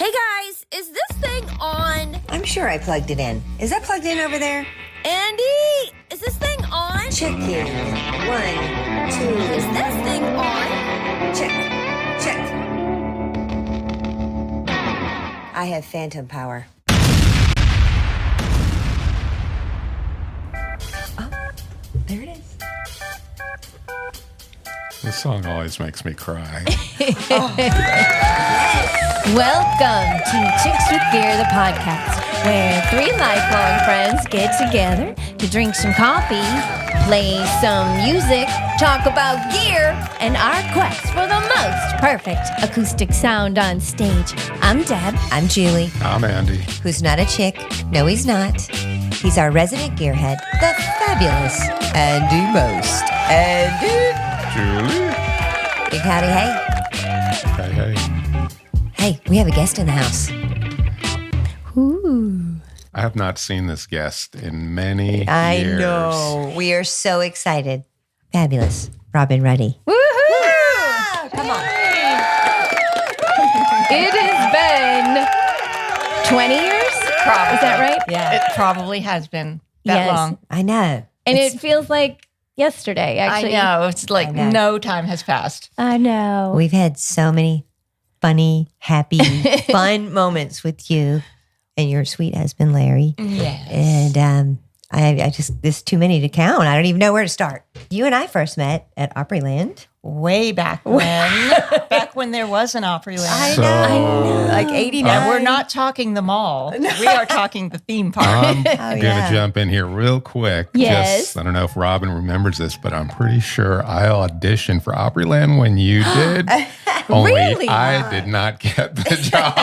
Hey guys, is this thing on? I'm sure I plugged it in. Is that plugged in over there? Andy, is this thing on? Checking. 1, 2. Is this thing on? Check. I have phantom power. Oh, there it is. This song always makes me cry. Welcome to Chicks with Gear, the podcast, where 3 lifelong friends get together to drink some coffee, play some music, talk about gear, and our quest for the most perfect acoustic sound on stage. I'm Deb. I'm Julie, I'm Andy. who's not a chick. No, he's not. He's our resident gearhead, the fabulous Andy Most. Andy. Julie. Big howdy, hey. Hey. Hey, we have a guest in the house. Ooh. I have not seen this guest in many I years. know. We are so excited. Fabulous. Robin Ruddy. Woohoo! Come on. It has been 20 years? Probably. Is that right? Yeah. It probably has been that Yes. long. I know. And it feels like yesterday, actually. I know. It's like I know. no time has passed. I know. We've had so many funny, happy, fun moments with you and your sweet husband, Larry. Yes. And I just, there's too many to count. I don't even know where to start. You and I first met at Opryland. Way back when. Back when there was an Opryland. I So- know. Like 89. And we're not talking the mall. We are talking the theme park. I'm yeah. going to jump in here real quick. Yes. Just, I don't know if Robin remembers this, but I'm pretty sure I auditioned for Opryland when you did. Only Really? I did not get the job.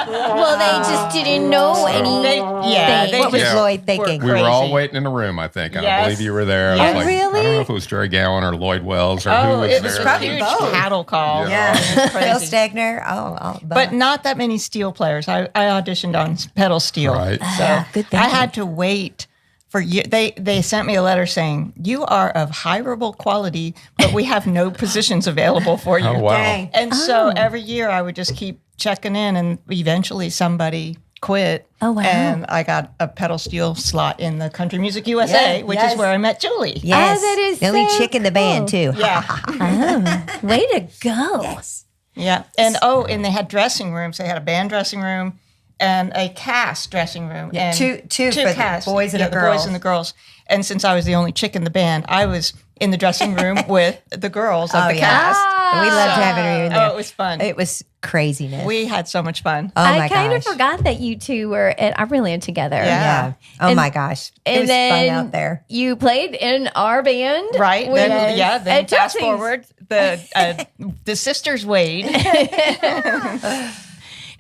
Well, they just didn't know any. They What was Yeah. Lloyd thinking? We were all Crazy. waiting in a room, I think. I Yes. believe you were there. I Yes. was like, Really? I don't know if it was Jerry Gowan or Lloyd Wells or who Oh, was it there. was probably huge both. cattle call. Yeah. It was Bill crazy. Stegner. But not that many steel players. I auditioned on pedal steel. Right. So good I thinking. had to wait for you. They sent me a letter saying, you are of hireable quality, but we have no positions available for you. Oh, wow. Dang. And so every year I would just keep checking in, and eventually somebody quit. Oh, wow. And I got a pedal steel slot in the Country Music USA, Yeah, which yes. is where I met Julie. Yes. Oh, that is the only so chick in the band, cool. too. Yeah. Way to go. Yes. Yeah. And they had dressing rooms. They had a band dressing room and a cast dressing room. Yeah, and two for the casts. boys and the the girls. boys and the girls. And since I was the only chick in the band, I was in the dressing room with the girls of Oh, the yeah. cast. We loved having her in there. Oh, it was fun. It was craziness. We had so much fun. oh, my I kind of gosh. forgot that you two were at Opryland together. Yeah. Oh, And- my gosh. It And was then fun out there. you played in our band. Right. with- Then at fast Tootsie's. forward. The sisters Wade.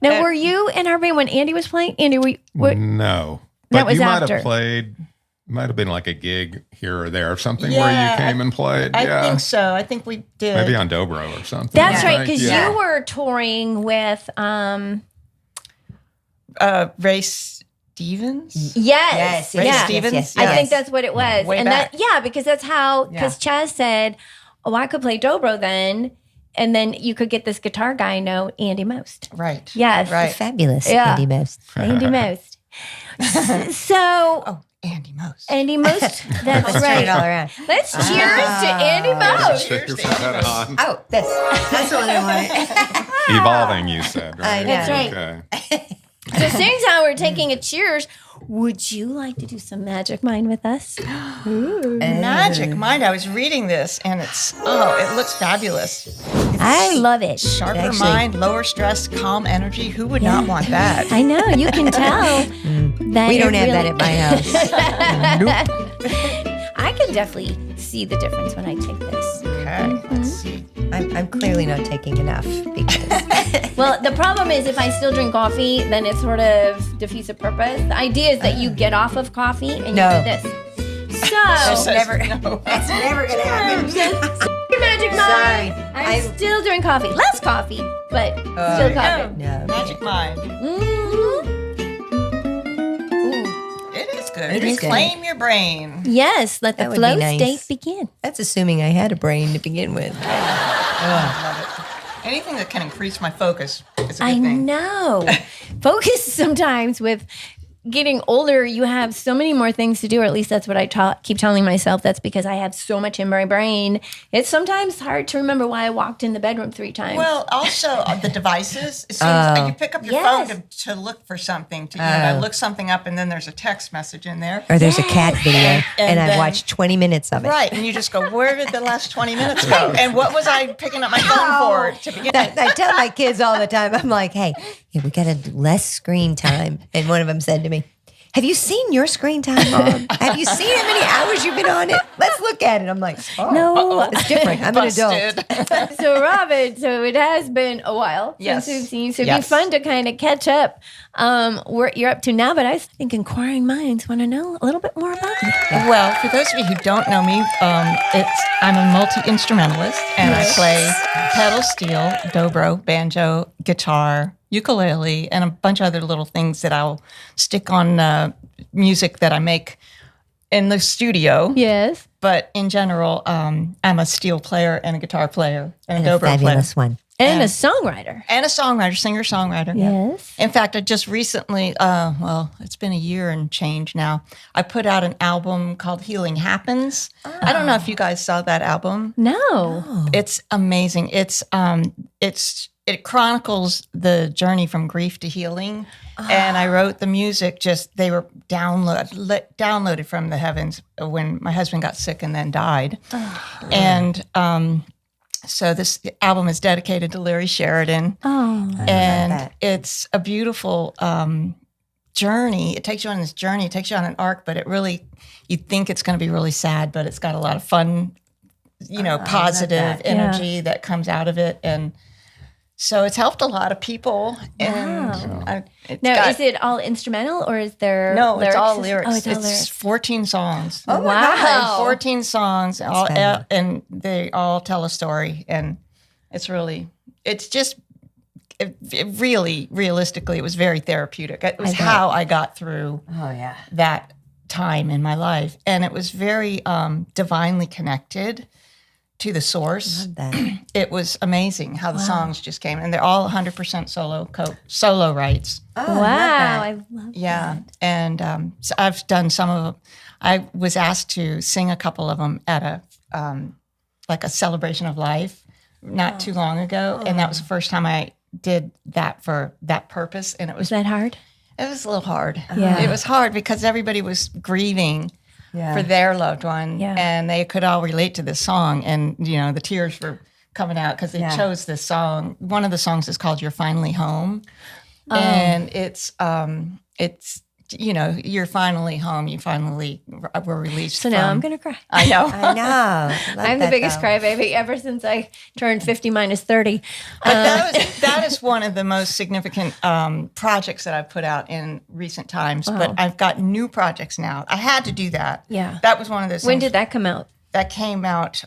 Now, were you in our band when Andy was playing? Andy, were No. That But was you might after. have played, might have been like a gig here or there or something Yeah, where you came and played. I think so. I think we did. Maybe on Dobro or something. That's I right, think. because Yeah. you were touring with Ray Stevens. yes, Ray yeah. Stevens? Yes, I yes. think that's what it was. Way and back. because that's how, because Chaz said, oh, I could play dobro then, and then you could get this guitar guy I know, Andy Most. Right. Yes. Right. Fabulous. Yeah. Andy Most. Andy Most. So, Oh, Andy Most. Andy Most, that's Let's turn right. it all around. Let's cheers to Andy Most. Check your head on. Oh, that's the one I wanted. Evolving, you said, right? I know. That's right. Okay. So, seeing how we're taking a cheers, would you like to do some Magic Mind with us? Magic Mind. I was reading this and it looks fabulous. I love it. Sharper Actually- mind, lower stress, calm energy. Who would not want that? I know, you can tell that We it don't have that really- at my house. I can definitely see the difference when I take this. Okay, let's see. I'm clearly not taking enough because Well, the problem is if I still drink coffee, then it sort of defeats the purpose. The idea is that you get off of coffee and No. you do this. So, Says never- no. that's never going to happen. your Magic Mind. Sorry. I'm still doing coffee. Less coffee, but still coffee. No. Magic Mind. Mhm. It is good. It is good. Reclaim your brain. Yes, let the That would be flow nice. state begin. That's assuming I had a brain to begin with. Anything that can increase my focus. is a I good thing. know. Focus sometimes with getting older, you have so many more things to do, or at least that's what I keep telling myself. That's because I have so much in my brain. It's sometimes hard to remember why I walked in the bedroom 3 times. Well, also the devices. It seems you pick up your Yes. phone to look for something, to look something up, and then there's a text message in there. Or there's a cat video, and I've then- watched 20 minutes of it. Right, and you just go, where did the last 20 minutes go? And what was I picking up my phone for to begin? I tell my kids all the time, I'm like, hey, we got to do less screen time. And one of them said to me, have you seen your screen time, Mom? Have you seen how many hours you've been on it? Let's look at it. I'm like, no. it's different. I'm an adult. So, Robin, so it has been a while Yes. since we've seen you. So it'd be Yes. fun to kind of catch up what you're up to now. But I think inquiring minds want to know a little bit more about you. Well, for those of you who don't know me, I'm a multi-instrumentalist, and I play pedal steel, dobro, banjo, guitar, ukulele, and a bunch of other little things that I'll stick on music that I make in the studio. Yes. But in general, I'm a steel player and a guitar player and a A dobro player. fabulous one. And a songwriter. And a songwriter, singer-songwriter. yeah. Yes. In fact, I just recently, it's been a year and change now, I put out an album called Healing Happens. I don't know if you guys saw that album. No. It's amazing. It chronicles the journey from grief to healing. And I wrote the music, they were downloaded from the heavens when my husband got sick and then died. And so this album is dedicated to Larry Sheridan. Oh. And it's a beautiful journey. It takes you on this journey. It takes you on an arc, but you think it's going to be really sad, but it's got a lot of fun, positive energy that comes out of it. And so it's helped a lot of people. And Is it all instrumental or is there No, lyrics? it's all lyrics. Oh, it's all It's lyrics. 14 songs. Oh, Wow. 14 songs, fabulous. and they all tell a story. And realistically, it was very therapeutic. It was how I got through that time in my life. And it was very divinely connected to the source. Love that. It was amazing how the songs just came. And they're all 100% solo rights. Oh, Wow. I I love Yeah, and so I've done some of them. I was asked to sing a couple of them at a celebration of life not too long ago, and that was the first time I did that for that purpose. And it Was was that hard? a little hard. Yeah. It was hard because everybody was grieving for their loved one, Yeah. and they could all relate to this song, and the tears were coming out because they chose this song. One of the songs is called "You're Finally Home." And it's you're finally home. You finally were released. So now from- I'm going to cry. I know. I know. Love I'm the that, biggest though. crybaby ever since I turned 50 minus 30. But that is one of the most significant projects that I've put out in recent times. But I've got new projects now. I had to do that. Yeah. That was one of those. When things did that come out? that came out?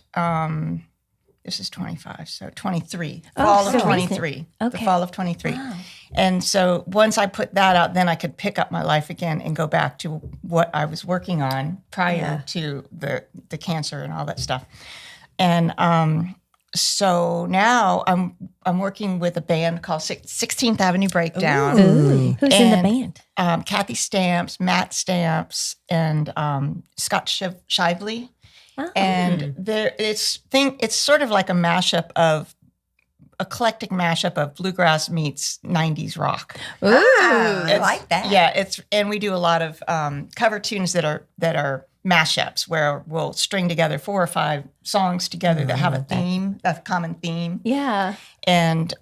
This is 25, so 23. Oh, Fall of so 23. recent. The Okay. fall of 23. And so once I put that out, then I could pick up my life again and go back to what I was working on prior to the cancer and all that stuff. And so now I'm working with a band called 16th Avenue Breakdown. Ooh. Who's in the And, band? Kathy Stamps, Matt Stamps, and Scott Shively. Oh. And it's sort of like a eclectic mashup of bluegrass meets 90s rock. Ooh. I like that. Yeah, and we do a lot of cover tunes that are mashups where we'll string together 4 or 5 songs together that have a common theme. Yeah. And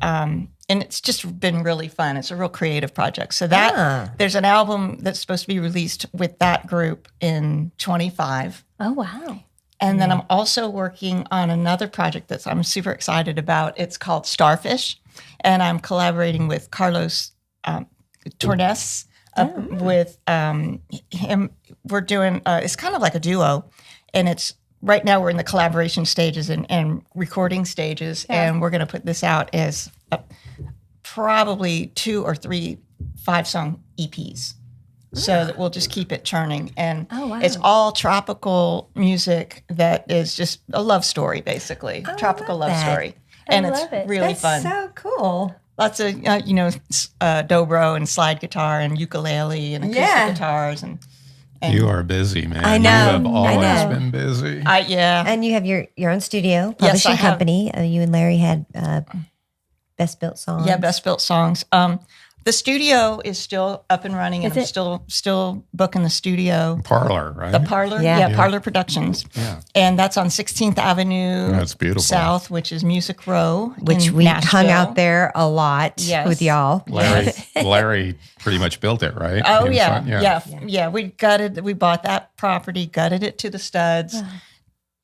it's just been really fun. It's a real creative project. So there's an album that's supposed to be released with that group in 25. Oh, wow. And then I'm also working on another project that I'm super excited about. It's called Starfish, and I'm collaborating with Carlos Tornes. With him, we're doing. It's kind of like a duo, and it's right now we're in the collaboration stages and recording stages, and we're going to put this out as probably 2 or 3 5-song EPs. So that we'll just keep it churning. And it's all tropical music that is just a love story, basically. Tropical love that. story. And I it's love it. really That's fun. so cool. lots of dobro and slide guitar and ukulele and acoustic guitars and You are busy, man. I know. You have I always know. been busy. And you have your own studio, Yes, publishing I have. company. You and Larry had Best Built Songs. Yeah, Best Built Songs. The studio is still up and running, and I'm still booking the studio. Parlor, right? The Parlor, Yeah. Parlor Productions. Yeah. And that's on 16th Avenue That's beautiful. South, which is Music Row. Which in we Nashville. hung out there a lot Yes. with y'all. Larry pretty much built it, right? Oh, In yeah. front? Yeah. We bought that property, gutted it to the studs,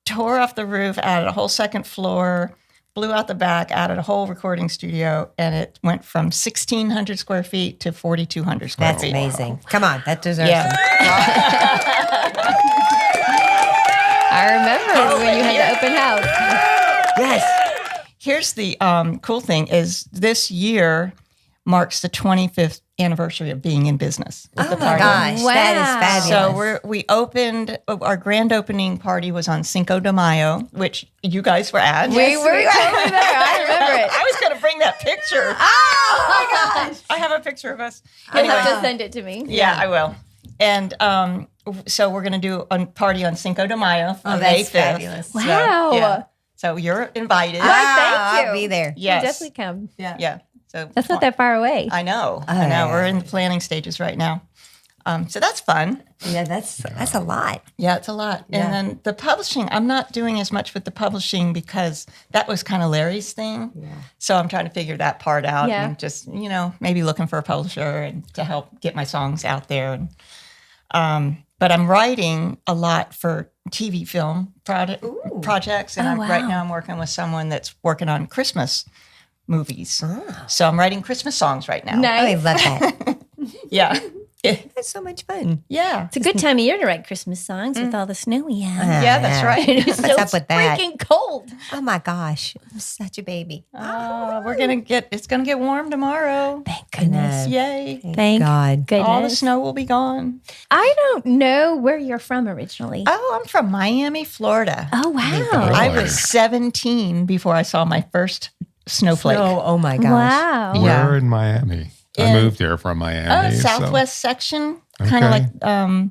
tore off the roof, added a whole second floor, blew out the back, added a whole recording studio, and it went from 1,600 square feet to 4,200 square That's feet. amazing. Come on, that deserves Yeah. I remember when you had the open house. Yes. Here's the cool thing is this year marks the 25th anniversary of being in business. With the Oh my party. gosh, that is fabulous. So we opened, our grand opening party was on Cinco de Mayo, which you guys were at. We were totally there. I remember it. I was going to bring that picture. Oh my gosh. I have a picture of us. You'll have to send it to me. Yeah, I will. And so we're going to do a party on Cinco de Mayo on May 5th. fabulous. So, Wow. yeah. So you're invited. thank you. I'll be there. Yes. Definitely come. Yeah. So That's not that far away. I know. yeah. We're in the planning stages right now. So that's fun. Yeah, that's a lot. Yeah, it's a lot. Yeah. And then the publishing, I'm not doing as much with the publishing because that was kind of Larry's thing. Yeah. So I'm trying to figure that part out and just, maybe looking for a publisher and to help get my songs out there. And, but I'm writing a lot for TV film projects. And right now I'm working with someone that's working on Christmas movies. So I'm writing Christmas songs right now. I Nice. love that. Yeah. That's so much fun. Yeah. It's a good time of year to write Christmas songs with all the snow we have. Yeah, that's right. It's What's so up with that? freaking cold. Oh my gosh, I'm such a baby. It's going to get warm tomorrow. Thank goodness. Yay. Thank God. goodness. All the snow will be gone. I don't know where you're from originally. Oh, I'm from Miami, Florida. Oh, wow. I Really? was 17 before I saw my first snowflake. Oh my gosh. Wow. Yeah. Where in Miami? I In- moved here from Miami. Southwest section, kind of Okay. like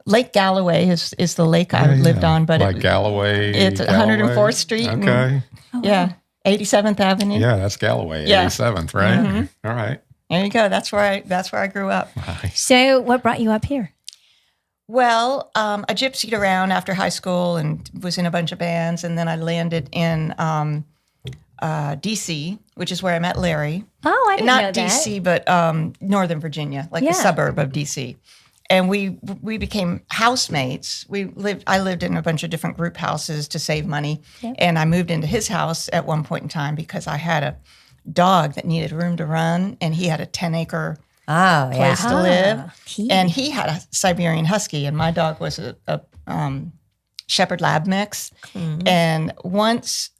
Lake Galloway is the lake I lived on, but like Galloway. it's 104th Street and- Okay. 87th Avenue. Yeah, that's Galloway, Yeah. 87th, right? Mm-hmm. All right. There you go. That's where I grew up. So, what brought you up here? Well, I gypsied around after high school and was in a bunch of bands, and then I landed in D.C., which is where I met Larry. Oh, I didn't know Not that. D.C., but Northern Virginia, like Yeah. the suburb of D.C. And we became housemates. I lived in a bunch of different group houses to save money, and I moved into his house at one point in time because I had a dog that needed room to run, and he had a 10-acre Oh yeah. place to live. cute. And he had a Siberian Husky, and my dog was a Shepherd Lab mix. And once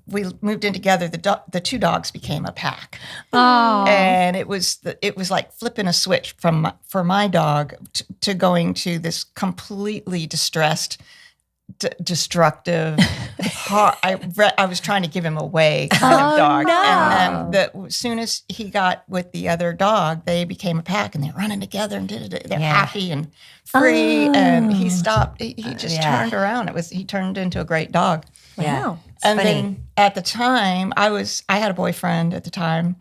we moved in together, the two dogs became a pack. Oh. And it was like flipping a switch for my dog to going to this completely distressed, destructive. I was trying to give him away kind of dog, no. and then as soon as he got with the other dog, they became a pack, and they're running together and they're happy and free. And he stopped. He just turned around. He turned into a great dog. Yeah. It's And funny. then at the time, I had a boyfriend at the time.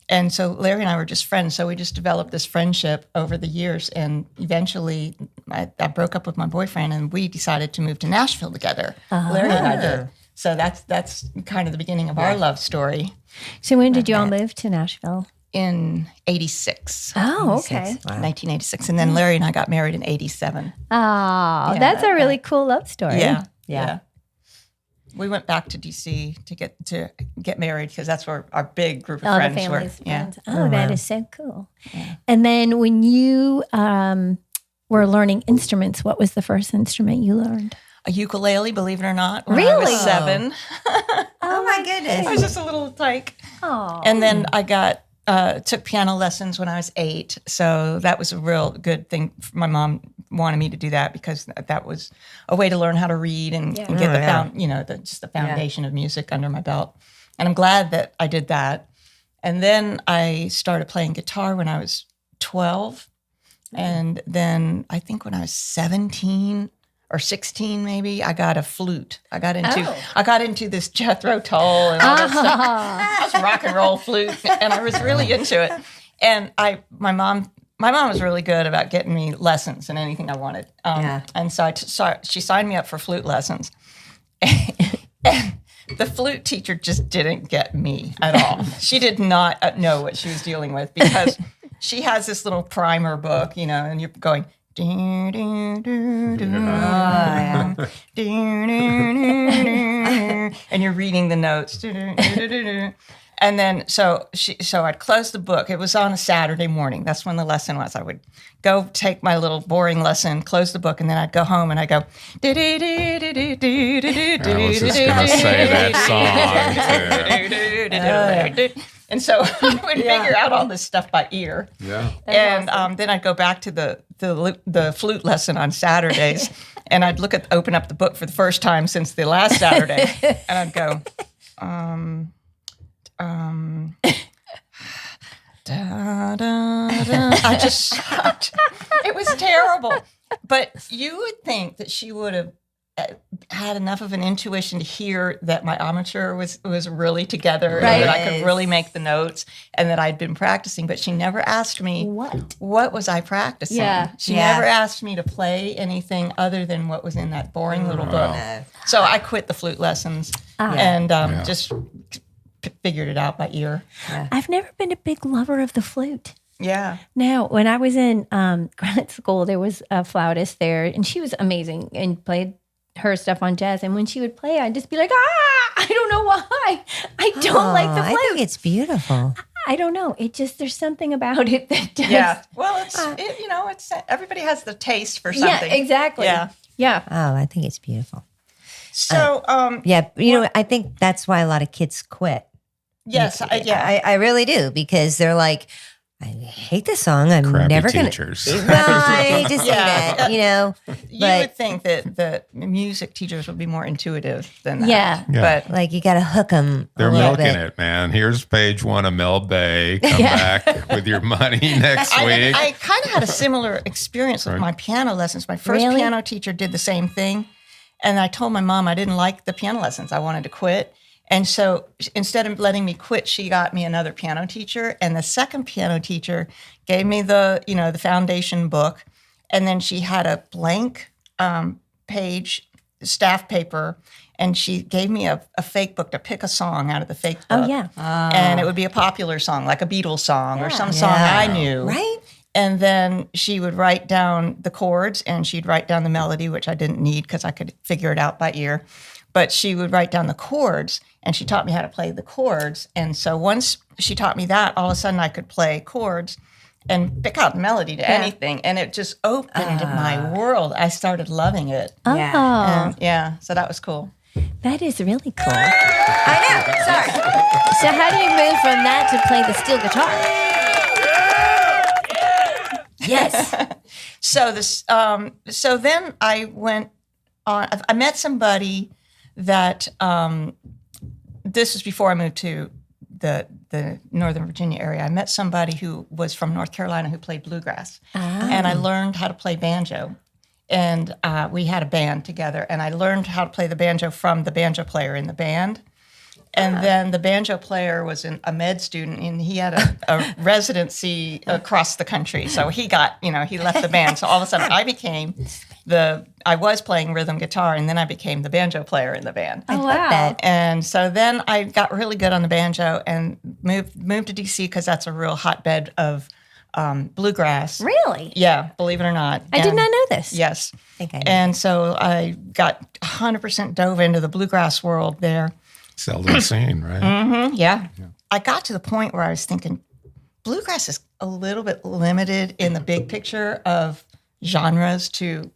And so Larry and I were just friends. So we just developed this friendship over the years. And eventually I broke up with my boyfriend and we decided to move to Nashville together. Larry and I did. So that's kind of the beginning of our love story So, when did you all move to Nashville? in 86. Oh, okay. 1986. And then Larry and I got married in 87. Oh, that's a really cool love story. Yeah. We went back to DC to get married because that's where our big group of All the friends were. families, friends. Oh, that is so cool. And then when you were learning instruments, what was the first instrument you learned? A ukulele, believe it or not. When I Really? was 7. Oh my goodness. I was just a little tyke. Oh, And then I took piano lessons when I was 8. So that was a real good thing. My mom wanted me to do that because that was a way to learn how to read and get the foundation of music under my belt. And I'm glad that I did that. And then I started playing guitar when I was 12. And then I think when I was 17 or 16, maybe, I got a flute. I got into this Jethro Tull and all that stuff. That was rock and roll flute, and I was really into it. And my mom was really good about getting me lessons and anything I wanted. And so she signed me up for flute lessons. And the flute teacher just didn't get me at all. She did not know what she was dealing with, because she has this little primer book, and you're going, and you're reading the notes. And then so I'd close the book. It was on a Saturday morning. That's when the lesson was. I would go take my little boring lesson, close the book, and then I'd go home and I'd go. I was just gonna say that song too. And so I would figure out all this stuff by ear. Yeah. And then I'd go back to the flute lesson on Saturdays, and I'd open up the book for the first time since the last Saturday, and I'd go, da, da, da. I just sucked. It was terrible. But you would think that she would have had enough of an intuition to hear that my armature was really together, and that I could really make the notes, and that I'd been practicing. But she never asked me what was I practicing. She never asked me to play anything other than what was in that boring little book. So I quit the flute lessons and just figured it out by ear. I've never been a big lover of the flute. Yeah. Now, when I was in grad school, there was a flautist there, and she was amazing and played her stuff on jazz. And when she would play, I'd just be like, I don't know why. I don't like the flute. I think it's beautiful. I don't know. It just, there's something about it that does. Yeah. Well, it's everybody has the taste for something. Yeah, exactly. Yeah. Oh, I think it's beautiful. So, I think that's why a lot of kids quit. Yes. I really do, because they're like, I hate this song. I'm Crappy never going to. teachers. Right, just say that, You would think that the music teachers would be more intuitive than that. Yeah. But like, you got to hook them. They're milking it, man. Here's page 1 of Mel Bay. Come back with your money next week. I kind of had a similar experience with my piano lessons. My first piano teacher did the same thing. And I told my mom I didn't like the piano lessons. I wanted to quit. And so instead of letting me quit, she got me another piano teacher. And the second piano teacher gave me the foundation book. And then she had a blank page staff paper. And she gave me a fake book to pick a song out of the fake book. Oh, yeah. And it would be a popular song, like a Beatles song or some song I knew. Right? And then she would write down the chords, and she'd write down the melody, which I didn't need because I could figure it out by ear. But she would write down the chords, and she taught me how to play the chords. And so once she taught me that, all of a sudden I could play chords and pick out melody to anything. And it just opened my world. I started loving it. Oh. So that was cool. That is really cool. I know. Sorry. So how do you move from that to play the steel guitar? Yes. So then I went on. I met somebody that this was before I moved to the Northern Virginia area. I met somebody who was from North Carolina who played bluegrass, and I learned how to play banjo. And we had a band together, and I learned how to play the banjo from the banjo player in the band. And then the banjo player was a med student, and he had a residency across the country. So he got, he left the band. So all of a sudden I was playing rhythm guitar, and then I became the banjo player in the band. Oh, wow. And so then I got really good on the banjo and moved to D.C. because that's a real hotbed of bluegrass. Really? Yeah, believe it or not. I did not know this. Yes. I think I know. And so I got 100% dove into the bluegrass world there. Seldom seen, right? Mm-hmm, yeah. I got to the point where I was thinking, bluegrass is a little bit limited in the big picture of genres to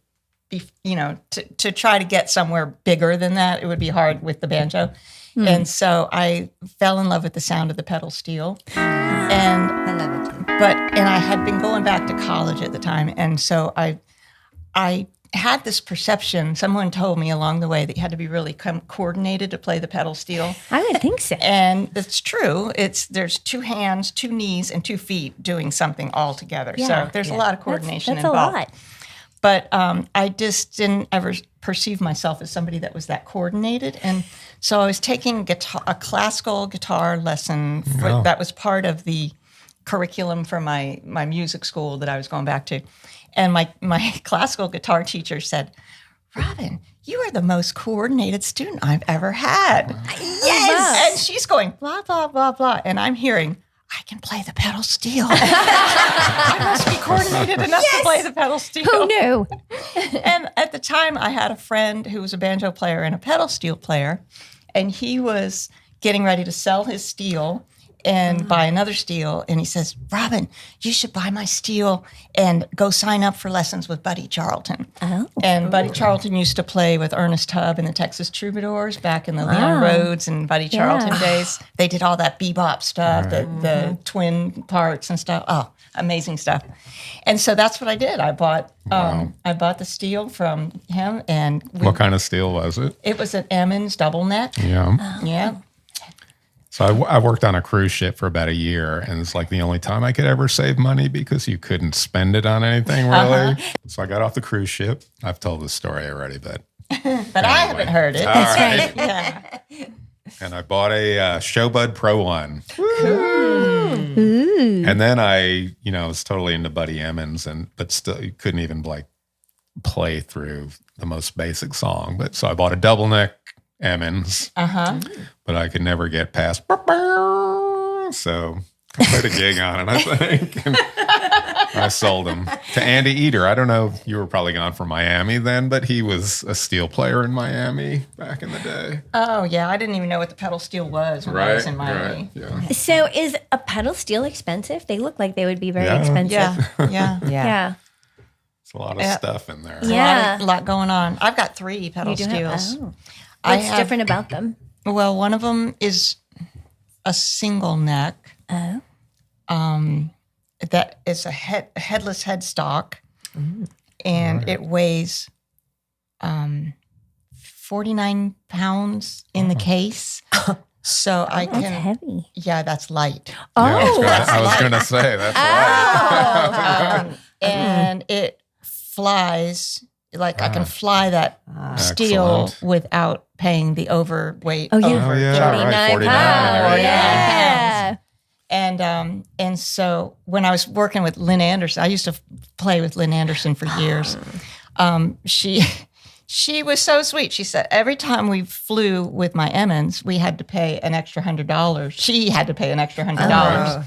be, to try to get somewhere bigger than that. It would be hard with the banjo. And so I fell in love with the sound of the pedal steel. And I love it too. and I had been going back to college at the time. And so I had this perception. Someone told me along the way that you had to be really coordinated to play the pedal steel. I would think so. And that's true. There's 2 hands, 2 knees, and 2 feet doing something all together. So there's a lot of coordination that's involved. a lot. But I just didn't ever perceive myself as somebody that was that coordinated. And so I was taking a classical guitar lesson that was part of the curriculum for my music school that I was going back to. And my classical guitar teacher said, Robin, you are the most coordinated student I've ever had. Yes! And she's going, blah, blah, blah, blah. And I'm hearing, I can play the pedal steel. I must be coordinated enough to play the pedal steel. Who knew? And at the time, I had a friend who was a banjo player and a pedal steel player, and he was getting ready to sell his steel and buy another steel. And he says, Robin, you should buy my steel and go sign up for lessons with Buddy Charlton. Oh. And Buddy Charlton used to play with Ernest Tubb and the Texas Troubadours back in the Leon Rhodes and Buddy Charlton days. They did all that bebop stuff, the twin parts and stuff. Oh, amazing stuff. And so that's what I did. I bought the steel from him. And What kind of steel was it? it was an Emmons double neck. Yeah. Yeah. So I worked on a cruise ship for about a year, and it's like the only time I could ever save money because you couldn't spend it on anything really. So I got off the cruise ship. I've told this story already, but I haven't heard it. All right. Yeah. And I bought a Showbud Pro 1. And then I, was totally into Buddy Emmons, but still you couldn't even play through the most basic song. But so I bought a double neck Emmons, but I could never get past. So I played a gig on it, I think. And I sold him to Andy Eater. I don't know if you were probably gone from Miami then, but he was a steel player in Miami back in the day. Oh, yeah. I didn't even know what the pedal steel was when I was in Miami. Right. Yeah. So is a pedal steel expensive? They look like they would be very Yeah. expensive. Yeah. Yeah. It's a lot of stuff in there. Yeah. A lot going on. I've got 3 pedal You do have- steels. oh. I What's have- different about them? Well, one of them is a single neck. Oh. That is a headless headstock, and it weighs 49 pounds in the case. So I That's can. heavy. Yeah, that's light. Oh, I was going to say that's right. And it flies like I can fly that steel Excellent. without paying the overweight. Oh, yeah. Oh, yeah, right. 49 pounds. Yeah. And so when I was working with Lynn Anderson, I used to play with Lynn Anderson for years. She was so sweet. She said every time we flew with my Emmons, we had to pay an extra $100. She had to pay an extra $100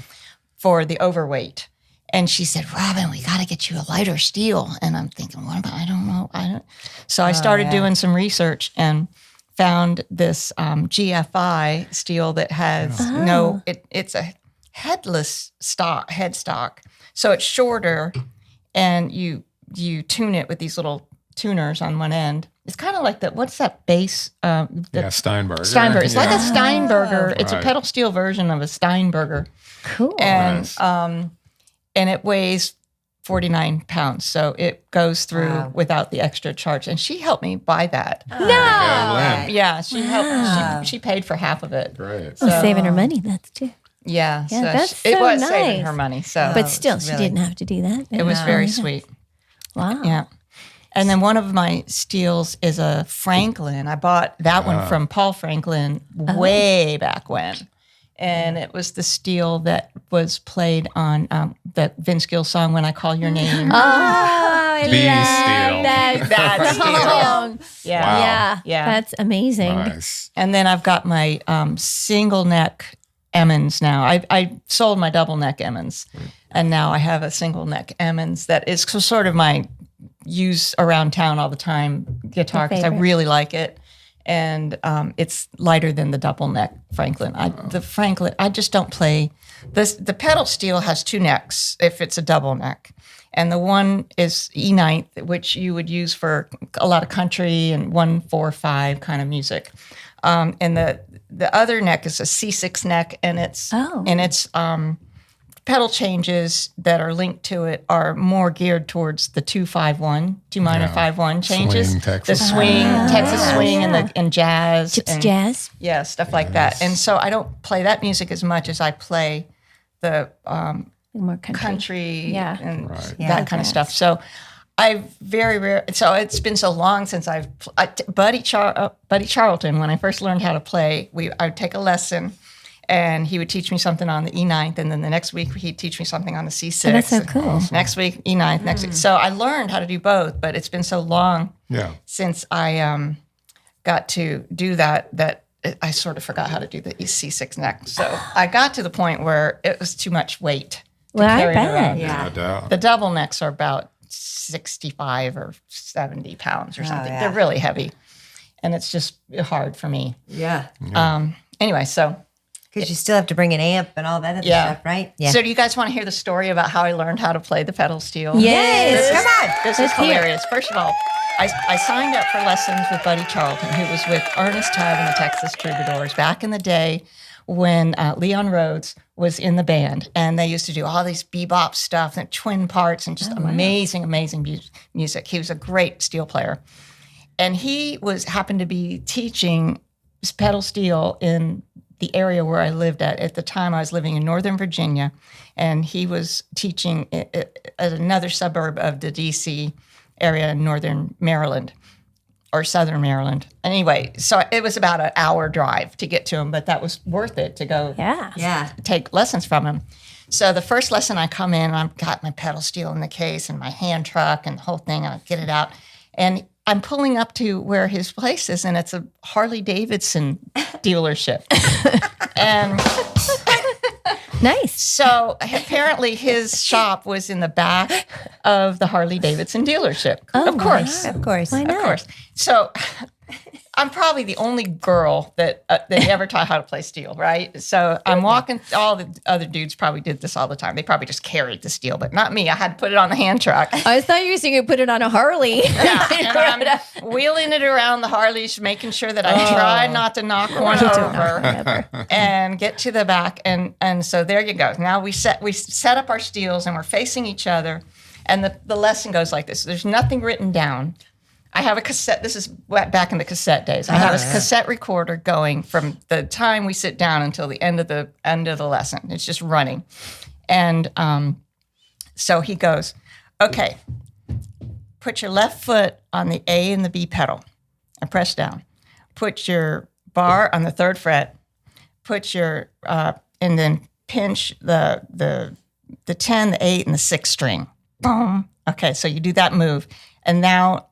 for the overweight. And she said, Robin, we got to get you a lighter steel. And I'm thinking, what about? I don't know. So I started doing some research and found this GFI steel that has it's a headless headstock. So it's shorter, and you tune it with these little tuners on one end. It's kind of like what's that bass? Steinberger. Steinberger. It's like a Steinberger. It's a Right. pedal steel version of a Steinberger. Cool. And Nice. and it weighs 49 pounds. So it goes through without the extra charge. And she helped me buy that. No. Lynn. Yeah, she helped. She paid for half of it. Great. Well, saving her money, that's too. Yeah, Yeah, so that's it so was nice. saving her money. So But still, she really- didn't have to do that. it was very sweet. Wow. Yeah. And then one of my steels is a Franklin. I bought that one from Paul Franklin way back when. And it was the steel that was played on the Vince Gill song, When I Call Your Name. Oh, I Bee love steel. that song. Yeah. Wow. Yeah. Yeah. That's amazing. Nice. And then I've got my single neck Emmons now. I sold my double neck Emmons, and now I have a single neck Emmons that is sort of my use around town all the time guitar because I favorite. really like it. And it's lighter than the double neck Franklin. I just don't play. The pedal steel has 2 necks if it's a double neck. And the one is E9, which you would use for a lot of country and 1-4-5 kind of music. And the other neck is a C6 neck, and it's pedal changes that are linked to it are more geared towards the 2-5-1, 2 minor 5-1 changes. Swing, Texas the swing, Texas swing, and jazz. Chips and, jazz. Yeah, stuff like that. And so I don't play that music as much as I play the More country Yeah. and Right. that kind of stuff. So I very rare. So it's been so long since Buddy Charlton. When I first learned how to play, I would take a lesson, and he would teach me something on the E9th, and then the next week he'd teach me something on the C6. Oh, that's so cool. Next week E9th. Next week. So I learned how to do both, but it's been so long Yeah. since I got to do that I sort of forgot how to do the C6 neck. So I got to the point where it was too much weight. Well, I carry it around. bet. No doubt. The double necks are about 65 or 70 pounds or something. yeah. They're really heavy. And it's just hard for me. Yeah. Anyway, so Because you still have to bring an amp and all that other Yeah. stuff, right? Yeah. so do you guys want to hear the story about how I learned how to play the pedal steel? Yes. Come on. This is Let's hear it. hilarious. First of all, I signed up for lessons with Buddy Charlton, who was with Ernest Tubb and the Texas Troubadours back in the day when Leon Rhodes was in the band. And they used to do all these bebop stuff and twin parts and just amazing music. He was a great steel player. And he happened to be teaching pedal steel in the area where I lived at. At the time, I was living in Northern Virginia, and he was teaching at another suburb of the D.C. area in Northern Maryland or Southern Maryland. Anyway, so it was about an hour drive to get to him, but that was worth it to go Yeah. take lessons from him. So the first lesson I come in, I've got my pedal steel in the case and my hand truck and the whole thing, and I get it out. And I'm pulling up to where his place is, and it's a Harley Davidson dealership. And Nice. so apparently his shop was in the back of the Harley Davidson dealership. Oh, of course. Of course. Why not? Of course. So I'm probably the only girl that they ever taught how to play steel, right? So I'm walking. All the other dudes probably did this all the time. They probably just carried the steel, but not me. I had to put it on the hand truck. I thought you were saying you put it on a Harley. Yeah, and I'm wheeling it around the Harleys, making sure that I try not to knock one over and get to the back. And so there you go. Now we set up our steels and we're facing each other. And the lesson goes like this. There's nothing written down. I have a cassette. This is back in the cassette days. I have a cassette recorder going from the time we sit down until the end of the lesson. It's just running. And so he goes, okay, put your left foot on the A and the B pedal and press down. Put your bar on the 3rd fret. Put your, and then pinch the 10, the 8, and the 6 string. Boom. Okay, so you do that move. And now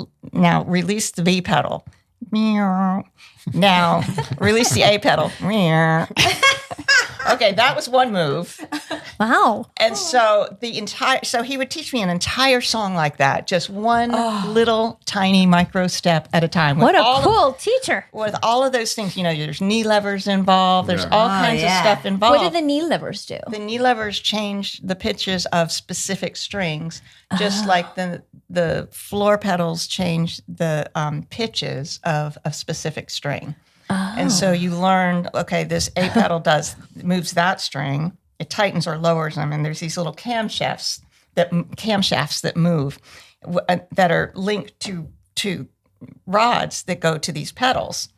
release the B pedal. Meow. Now release the A pedal. Meow. Okay, that was one move. Wow. And so so he would teach me an entire song like that, just one little tiny micro step at a time. What a cool teacher. With all of those things, there's knee levers involved. There's all kinds of stuff involved. What do the knee levers do? The knee levers change the pitches of specific strings, just like the floor pedals change the pitches of a specific string. And so you learn, okay, this A pedal moves that string. It tightens or lowers them, and there's these little camshafts that move that are linked to rods that go to these pedals.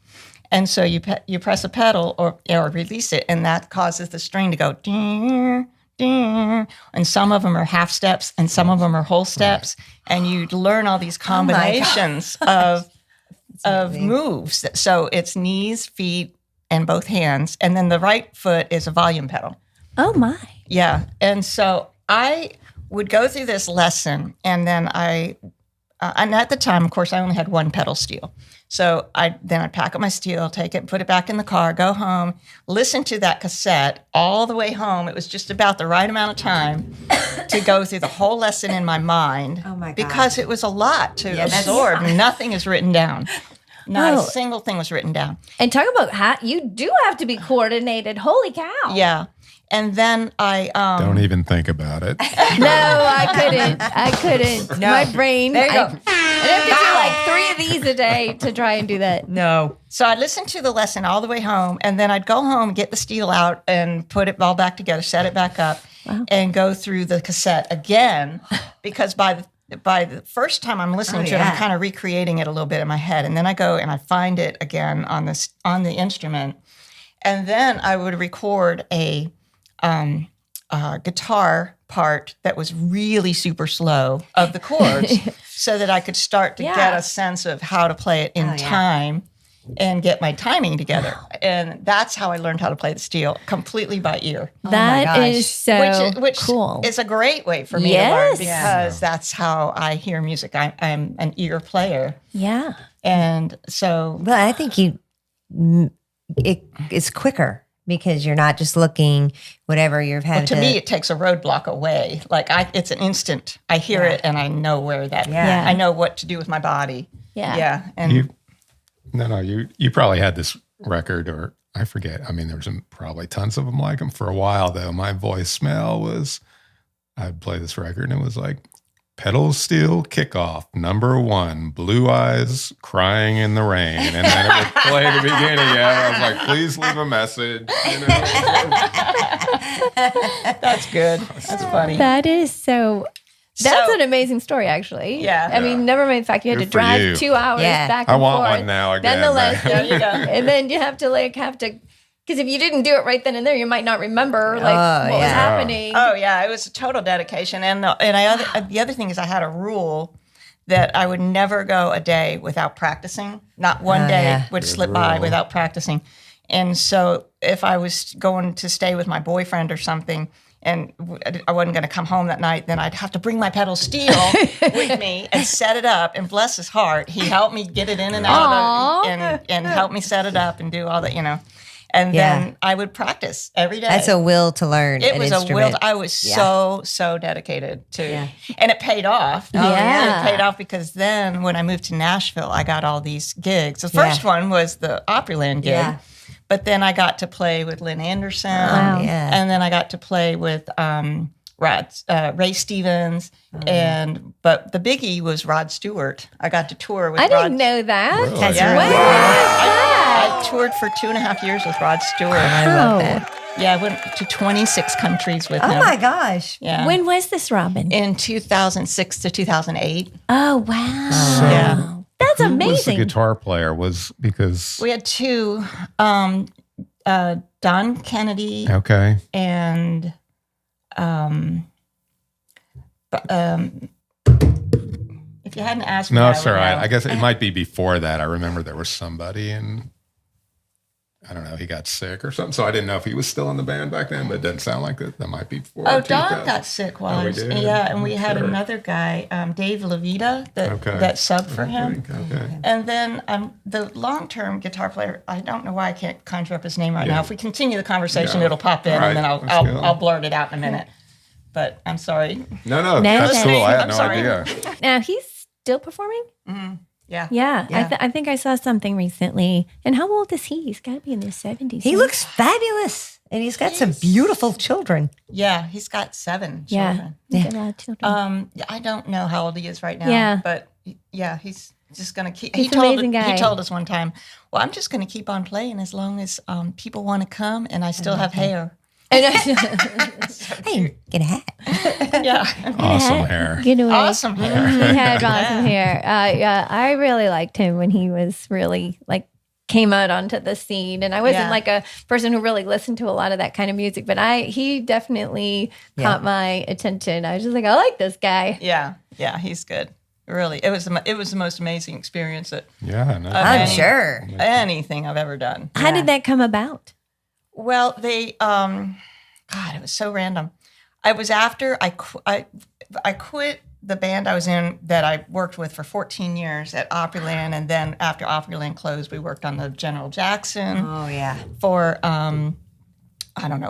And so you press a pedal or release it, and that causes the string to go ding, ding. And some of them are half steps, and some of them are whole steps. And you learn all these combinations of moves. So it's knees, feet, and both hands. And then the right foot is a volume pedal. Oh, my. Yeah. And so I would go through this lesson, and then and at the time, of course, I only had one pedal steel. So I'd pack up my steel, take it, put it back in the car, go home, listen to that cassette all the way home. It was just about the right amount of time to go through the whole lesson in my mind. Oh, my God. Because it was a lot to absorb. Nothing is written down. Not a single thing was written down. And talk about how you do have to be coordinated. Holy cow. Yeah. And then I Don't even think about it. No, I couldn't. No. My brain. There you go. I'd have to do like 3 of these a day to try and do that. No. So I'd listen to the lesson all the way home, and then I'd go home, get the steel out, and put it all back together, set it back up. and go through the cassette again, because by the first time I'm listening to it, I'm kind of recreating it a little bit in my head, and then I go and I find it again on the instrument, and then I would record a guitar part that was really super slow of the chords, so that I could start to get a sense of how to play it in time and get my timing together. And that's how I learned how to play the steel, completely by ear. That is so which cool. is a great way for me to learn, because that's how I hear music. I'm an ear player. Yeah. And so... But I think it's quicker because you're not just looking whatever you've had. to me, it takes a roadblock away. Like it's an instant. I hear it and I know where that. Yeah. I know what to do with my body. Yeah. Yeah. And You probably had this record, or I forget. I mean, there's probably tons of them like them. For a while, though, my voicemail was, I'd play this record and it was like, pedal steel kickoff, #1, Blue Eyes Crying in the Rain. And then it would play the beginning. I was like, please leave a message. that's good. That's funny. That is so... That's an amazing story, actually. Yeah. I mean, never mind the fact you had Good to for drive you. 2 hours back and I want forth. one now again. Nonetheless, There you go. and then you have to because if you didn't do it right then and there, you might not remember what was happening. Oh yeah, it was a total dedication. And the other thing is, I had a rule that I would never go a day without practicing. Not one day would slip by without practicing. And so if I was going to stay with my boyfriend or something, and I wasn't going to come home that night, then I'd have to bring my pedal steel with me and set it up. And bless his heart, he helped me get it in and out and help me set it up and do all that, And then I would practice every day. That's a will to learn. It was instrument. a will. I was so dedicated to, and it paid off. Yeah. It paid off, because then when I moved to Nashville, I got all these gigs. The first one was the Opryland gig. Yeah. But then I got to play with Lynn Anderson, yeah. and then I got to play with Ray Stevens, but the biggie was Rod Stewart. I got to tour with. I Rod. didn't know that. Really? That's Yeah. really I toured for 2.5 years with Rod Stewart. I love that. Yeah, I went to 26 countries with him. Oh my gosh. Yeah. When was this, Robin? In 2006 to 2008. Oh, wow. Yeah. That's Who was the amazing. guitar player? Because We had two, Don Kennedy okay, and if you hadn't asked me, no, I it's would all right. know. I guess it might be before that. I remember there was somebody, and I don't know, he got sick or something. So I didn't know if he was still in the band back then, but it doesn't sound like that. That might be before. Oh, Don 2000. got sick while Oh, I he was, did? and we had Sure. another guy, Dave Levita, Okay. that subbed for him. Okay. And then the long-term guitar player, I don't know why I can't conjure up his name right Yeah. now. If we continue the conversation, Yeah. it'll pop in, All right, and then let's go. I'll blurt it out in a minute. But I'm sorry. No, No, that's that's- cool. I had I'm no sorry. idea. Now, he's still performing? Yeah. Yeah. Yeah. I think I saw something recently. And how old is he? He's got to be in his 70s. He right? looks fabulous. And he's got some beautiful children. Yeah, he's got 7 Yeah. children. He's got a lot of children. I don't know how old he is right now. Yeah. But yeah, he's just going to keep. He's an amazing guy. He told us one time, well, I'm just going to keep on playing as long as people want to come and I still have hair. Hey, get a hat. Yeah. Awesome hair. Get away. Awesome hair. He had awesome hair. Yeah, I really liked him when he was really came out onto the scene. And I wasn't Yeah. a person who really listened to a lot of that kind of music, but he definitely caught my attention. I was just like, I like this guy. Yeah. Yeah, he's good. Really, it was the most amazing experience that Yeah, no. I'm sure. anything I've ever done. How did that come about? Well, they, God, it was so random. I was after I quit the band I was in that I worked with for 14 years at Opryland, and then after Opryland closed, we worked on the General Jackson Oh, yeah. for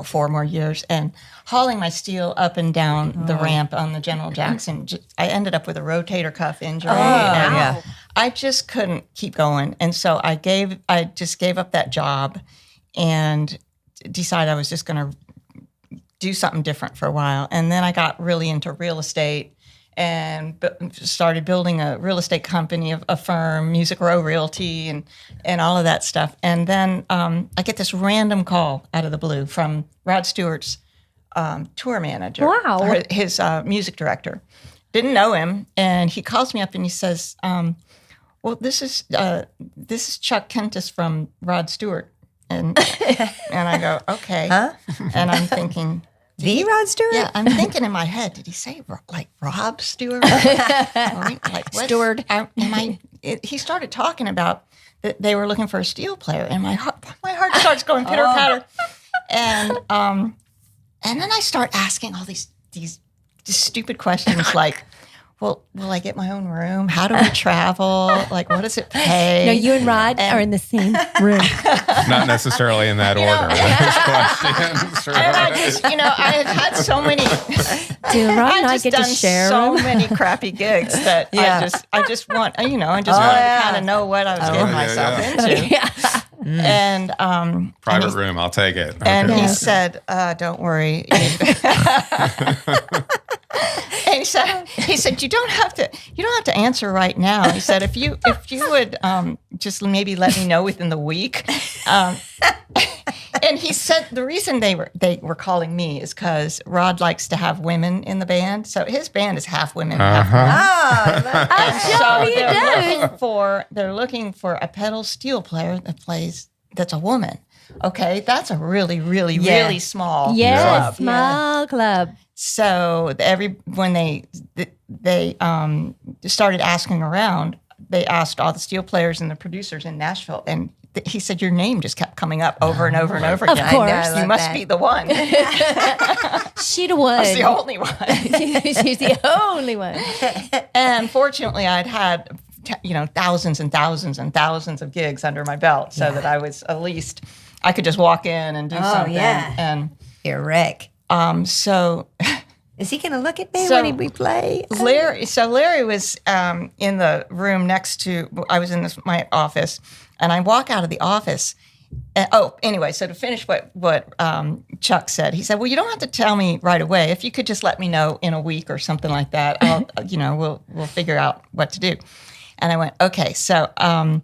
4 more years, and hauling my steel up and down the ramp on the General Jackson. I ended up with a rotator cuff injury. and yeah. I just couldn't keep going, and so I just gave up that job and decided I was just going to do something different for a while. And then I got really into real estate and started building a real estate company, a firm, Music Row Realty, and all of that stuff. And then I get this random call out of the blue from Rod Stewart's tour manager. Wow. Or his music director. Didn't know him, and he calls me up and he says, "Well, this is Chuck Kentis from Rod Stewart," and I go, "Okay," and I'm thinking. The Rod Stewart? Yeah, I'm thinking in my head, did he say like Rob Stewart? Like what? Stewart. He started talking about that they were looking for a steel player, and my heart starts going pitter patter, and then I start asking all these stupid questions like, well, will I get my own room? How do we travel? Like, what does it pay? No, you and Rod are in the same room. Not necessarily in that order. Those questions. And I just, I had so many. Do Rod and I just get to done share so room? many crappy gigs that I just want, wanted to kind of know what I was getting myself into. Yeah. And Private room, I'll take it. and Okay. he said, "Don't worry." And he said, "You don't have to answer right now." He said, "If you would just maybe let me know within the week." And he said the reason they were calling me is because Rod likes to have women in the band, so his band is half women, half men. Uh-huh. So they're looking for a pedal steel player that's a woman. Okay, that's a really, really, really small Yes, club. small club. So when they started asking around, they asked all the steel players and the producers in Nashville, and he said your name just kept coming up over and over and over again. course. I You love must that. be the one. She the one. That's the only one. She's the only one. And fortunately, I'd had thousands and thousands and thousands of gigs under my belt, so that I was at least I could just walk in and do something. yeah. And Here, Rick. so Is he going to look at me So- when we play? Larry was in the room next to. I was in my office, and I walk out of the office. And, anyway, so to finish what Chuck said, he said, "Well, you don't have to tell me right away. If you could just let me know in a week or something like that, we'll figure out what to do." And I went, "Okay." So, and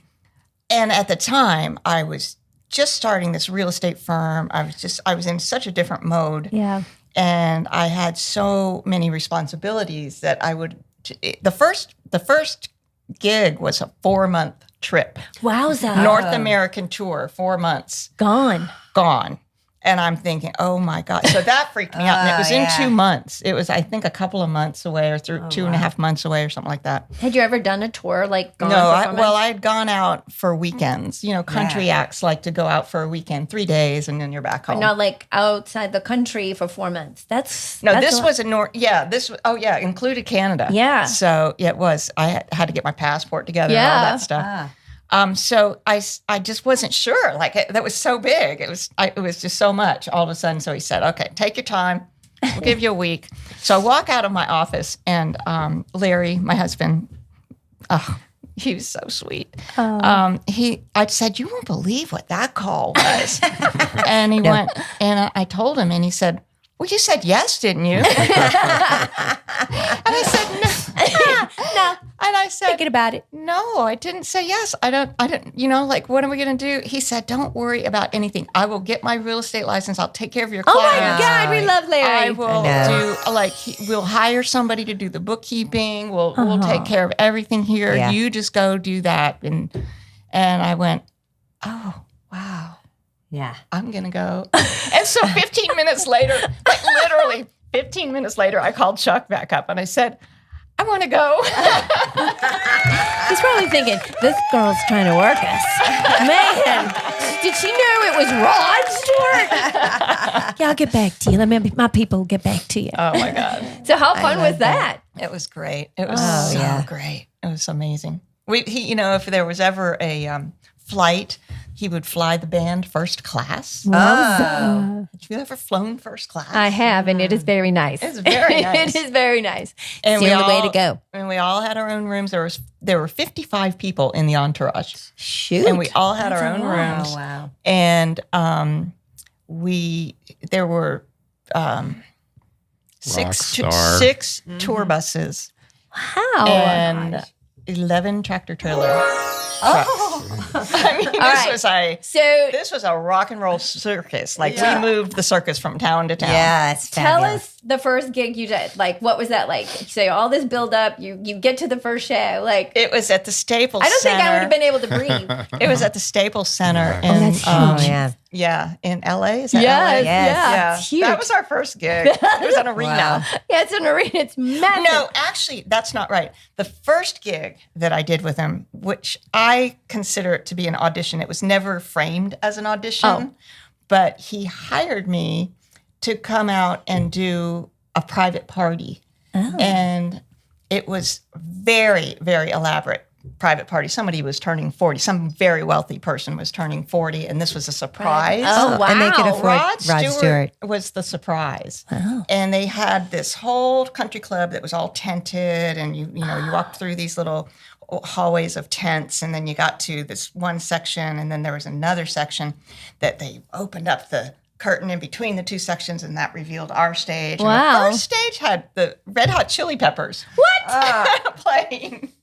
at the time, I was just starting this real estate firm. I was in such a different mode. Yeah. And I had so many responsibilities that the first gig was a 4-month trip, Wowza. North American tour, 4 months, Gone. gone. And I'm thinking, oh my God. So that freaked me out. And it was in yeah. 2 months. It was, I think, a couple of months away or 2.5 months away or something like that. Had you ever done a tour like gone No, for 4 months? I had gone out for weekends. Country acts like to go out for a weekend, 3 days, and then you're back home. Not like outside the country for 4 months. That's This was included Canada. Yeah. So it was. I had to get my passport together and all that stuff. So I just wasn't sure. Like that was so big. It was just so much all of a sudden. So he said, "Okay, take your time. We'll give you a week." So I walk out of my office, and Larry, my husband, he was so sweet. I said, "You won't believe what that call was," and he went, and I told him, and he said, "Well, you said yes, didn't you?" And I said, "No." no. And I said, Thinking about it. "No, I didn't say yes. I didn't, what are we going to do?" He said, "Don't worry about anything. I will get my real estate license. I'll take care of your Oh clients. my God, we love Larry. I will we'll hire somebody to do the bookkeeping. We'll take care of everything here. Yeah. You just go do that." And I went, "Oh, wow. Yeah. I'm going to go." And so 15 minutes later, like literally 15 minutes later, I called Chuck back up and I said, "I want to go." He's probably thinking, this girl's trying to work us. Man, did she know it was Rod Stewart? Yeah, I'll get back to you. Let me, my people will get back to you. Oh my God. So how fun was that? It was great. It was great. It was amazing. If there was ever a flight, he would fly the band first class. Have you ever flown first class? I have, and it is very nice. It's very nice. It is very nice. And It's the only way to go. And we all had our own rooms. There were 55 people in the entourage. Shoot. And we all had our own rooms. Oh, wow. And there were six tour buses Wow. and 11 tractor trailer trucks. I mean, right. this was a rock and roll circus. Like we moved the circus from town to town. Yeah, it's Tell fabulous. us the first gig you did. Like, what was that like? So all this build up, you get to the first show. Like, It was at the Staples I don't Center. think I would have been able to breathe. It was at the Staples Center in Oh, yeah. yeah, in LA. Is that LA? Yes, Yes. yeah, it's huge. That was our first gig. It was an arena. Wow. Yeah, it's an arena. It's massive. No, actually, that's not right. The first gig that I did with him, which I consider it to be an audition, it was never framed as an audition, but he hired me to come out and do a private party. And it was very, very elaborate private party. Somebody was turning 40. Some very wealthy person was turning 40, and this was a surprise. Oh, wow. And they could afford Rod Rod Stewart. was the surprise. And they had this whole country club that was all tented, and you walked through these little hallways of tents, and then you got to this one section, and then there was another section that they opened up the curtain in between the two sections, and that revealed our stage. Wow. And the first stage had the Red Hot Chili Peppers. Playing.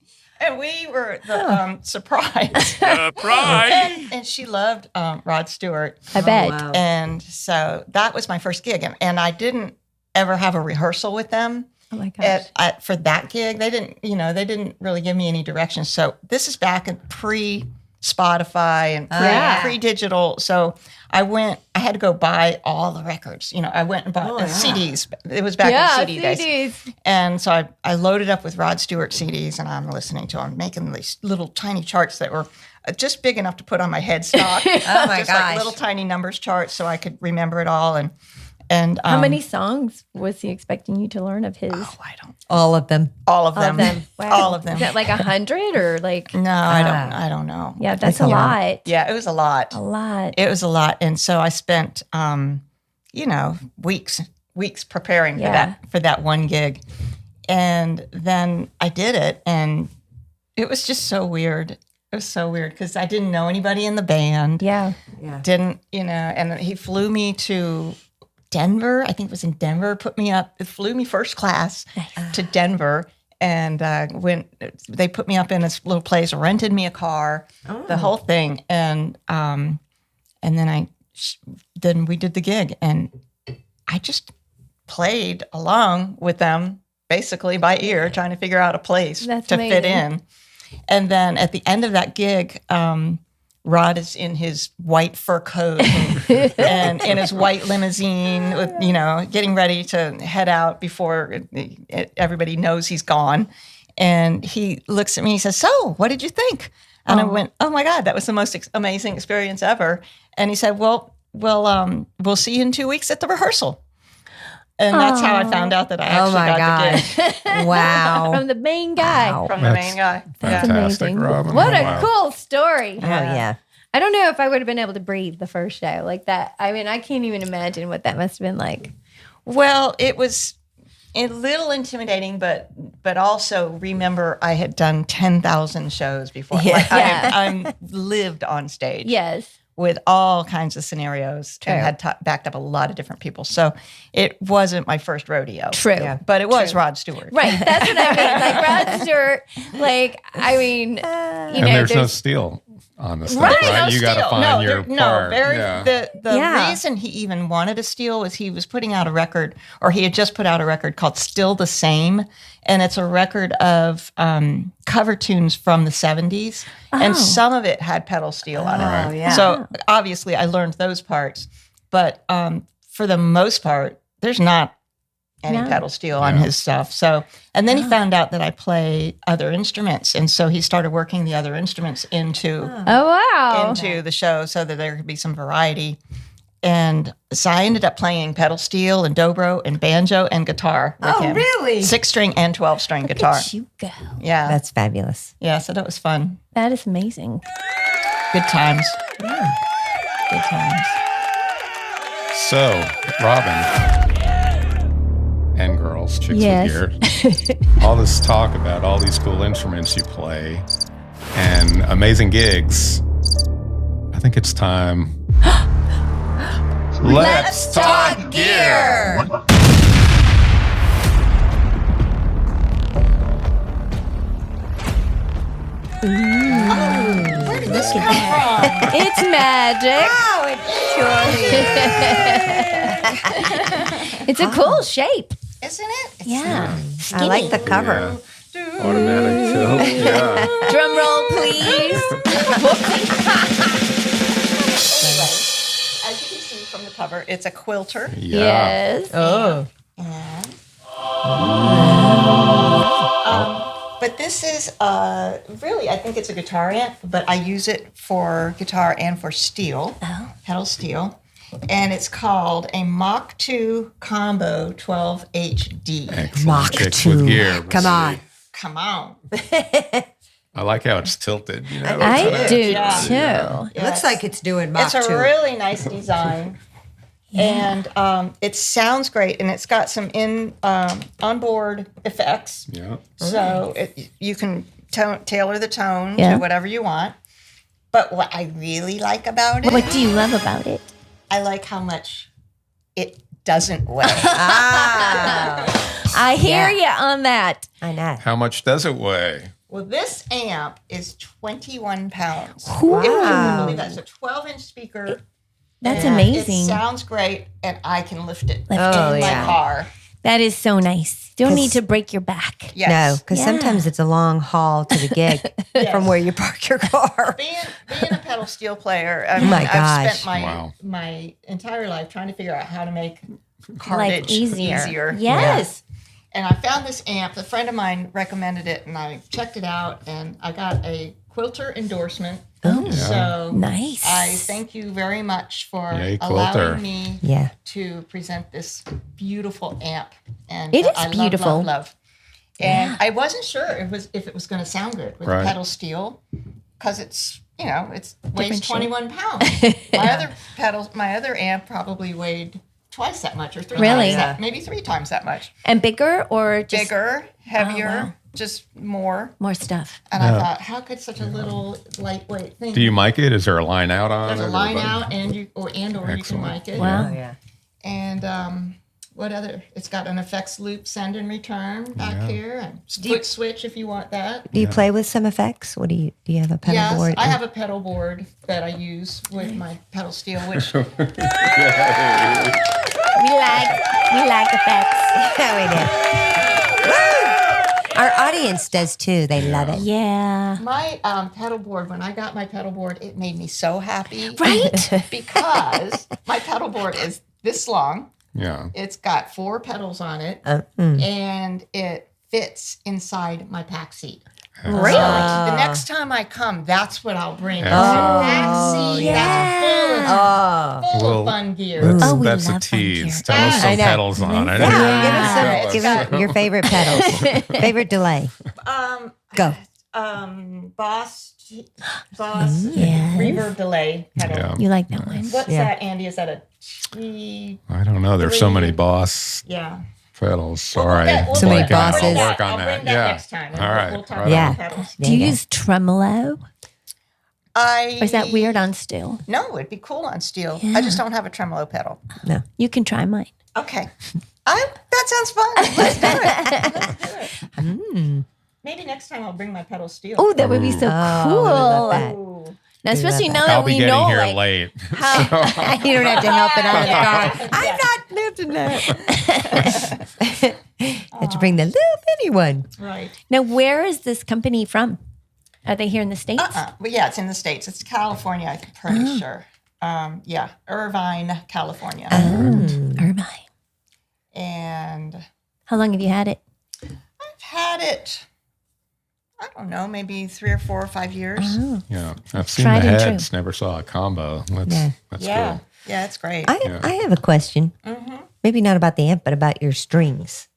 And we were the surprise. And she loved Rod Stewart. I bet. wow. And so that was my first gig. And I didn't ever have a rehearsal with them. Oh my gosh. For that gig. They didn't really give me any directions. So this is back in pre-Spotify and pre-digital. So I had to go buy all the records. I went and bought CDs. It was back in CD days. CDs. And so I loaded up with Rod Stewart CDs, and I'm listening to them, making these little tiny charts that were just big enough to put on my headstock. Oh my just gosh. like little tiny numbers charts, so I could remember it all. And How many songs was he expecting you to learn of his? Oh, I don't. All of them. All of them. Wow. All of them. Is that like 100 or like? No, I don't know. Yeah, that's a lot. Yeah, it was a lot. A lot. It was a lot, and so I spent, weeks preparing for that one gig, and then I did it, and it was just so weird. It was so weird because I didn't know anybody in the band. Yeah. Didn't and he flew me to Denver. I think it was in Denver. It flew me first class to Denver. And they put me up in this little place, rented me a car, the whole thing, and then then we did the gig, and I just played along with them, basically by ear, trying to figure out a place That's to fit amazing. in. And then at the end of that gig, Rod is in his white fur coat and in his white limousine, with, getting ready to head out before everybody knows he's gone. And he looks at me and he says, "So, what did you think?" And I went, "Oh my God, that was the most amazing experience ever." And he said, "Well, we'll see you in 2 weeks at the rehearsal." And that's how I found out that I actually got the gig. Wow. From the main guy. Wow. From the main guy. That's Fantastic, amazing. Robin. What a Wow. cool story. Oh, yeah. I don't know if I would have been able to breathe the first show like that. I mean, I can't even imagine what that must have been like. Well, it was a little intimidating, but also remember I had done 10,000 shows before. Yeah. Like, Yeah. I'm lived on stage Yes. with all kinds of scenarios and had backed up a lot of different people. So it wasn't my first rodeo. True. Yeah. But it was Rod Stewart. Right. That's what I mean. Like Rod Stewart, And there's no steel on this stuff, Right, right? No You got to steal. find your part. The Yeah. reason he even wanted a steal was he was putting out a record, or he had just put out a record called Still the Same. And it's a record of cover tunes from the 70s. And some of it had pedal steel on it. Oh, yeah. So obviously I learned those parts. But for the most part, there's not any pedal steel on his stuff. So, and then he found out that I play other instruments. And so he started working the other instruments into the show so that there could be some variety. And so I ended up playing pedal steel and dobro and banjo and guitar with him. really? 6-string and 12-string guitar. You go. Yeah. That's fabulous. Yeah, so that was fun. That is amazing. Good times. Good times. So, Robin and girls, chicks Yes. with gear, all this talk about all these cool instruments you play and amazing gigs. I think it's time. Let's talk gear. Where did this come from? It's magic. Oh, it surely is. It's a cool shape. Isn't it? It's Yeah. I like the cover. Yeah. Automatic tilt. Yeah. Drum roll, please. Anyway, as you can see from the cover, it's a quilter. Yeah. Yes. Oh. But this is really, I think it's a guitar amp, but I use it for guitar and for steel, pedal steel. And it's called a Mach 2 Combo 12 HD. Excellent. Mach Chicks 2. with gear. Come on. Come on. I like how it's tilted. You know, I it's do Yeah. too. It looks like it's doing Mach It's 2. a really nice design. And it sounds great. And it's got some onboard effects. Yeah. So you can tailor the tone Yeah. to whatever you want. But what I really like about it, What do you love about it? I like how much it doesn't weigh. I hear you on that. I know. How much does it weigh? Well, this amp is 21 pounds. Wow. If you can believe that. It's a 12-inch speaker. That's and amazing. It sounds great, and I can lift it Lift Oh, in yeah. my car. That is so nice. Don't need to break your back. Yes. No, because Yeah. sometimes it's a long haul to the gig from where you park your car. Being a pedal steel player, I Oh my I've gosh. spent Wow. my entire life trying to figure out how to make cartage Like easier. Yeah. Yes. And I found this amp. A friend of mine recommended it, and I checked it out, and I got a quilter endorsement. Oh, So nice. I thank you very much for Yay, quilter. allowing me Yeah. to present this beautiful amp. And It is I beautiful. love. And I wasn't sure if it was going to sound good with Right. pedal steel, because it's weighs Different shape. 21 pounds. My other amp probably weighed twice that much, or three Really? times that, maybe 3 times that much. And bigger or just Bigger, heavier, wow. just more. more stuff? And I thought, how could such a little lightweight thing? Do you mic it? Is there a line out on There's it? a or line what? out, and you can Excellent. mic it. Wow. yeah. And what other? It's got an effects loop, send and return back here, and foot switch if you want that. Do you play with some effects? What do you have a pedal Yes, board? I have a pedal board that I use with my pedal steel, which We like effects. Yeah, we do. Woo! Our audience does too. They love it. Yeah. my pedal board. When I got my pedal board, it made me so happy, Right? because my pedal board is this long. Yeah. It's got 4 pedals on it, and it fits inside my pack seat. Really? The next time I come, that's what I'll bring. Oh. Pack seat Oh. that's full Well, of fun gear. That's, Oh, we that's a love fun tease. gear. Tell us I some know. pedals on it. Yeah, It's give us your favorite pedals. Favorite delay. Go. Boss Yes. reverb delay pedal. Yeah. You like that one? What's Yeah. that, Andy? Is that a T? I don't know. There's so many Boss Yeah. pedals. Sorry. We'll So many work on that. bosses. I'll work on I'll that. bring that Yeah. next time. All right. We'll talk Right Yeah. about pedals. Do you use tremolo? Or is that weird on steel? No, it'd be cool on steel. I just don't have a tremolo pedal. You can try mine. Okay. That sounds fun. Let's do it. Maybe next time I'll bring my pedal steel. Oh, that would be so Oh, we cool. love that. Ooh. Now, especially now I'll that be we getting know, here like, late. You don't have to help it out of the car. I'm not lifting that. Have to bring the little bitty one. Right. now where is this company from? Are they here in the States? But yeah, it's in the States. It's California, I'm pretty sure. Yeah, Irvine, California. Irvine. And How long have you had it? I've had it, I don't know, maybe 3 or 4 or 5 years. Yeah. I've seen Tried the and true. heads. Never saw a combo. That's Yeah. cool. Yeah, it's great. I have a question. Maybe not about the amp, but about your strings.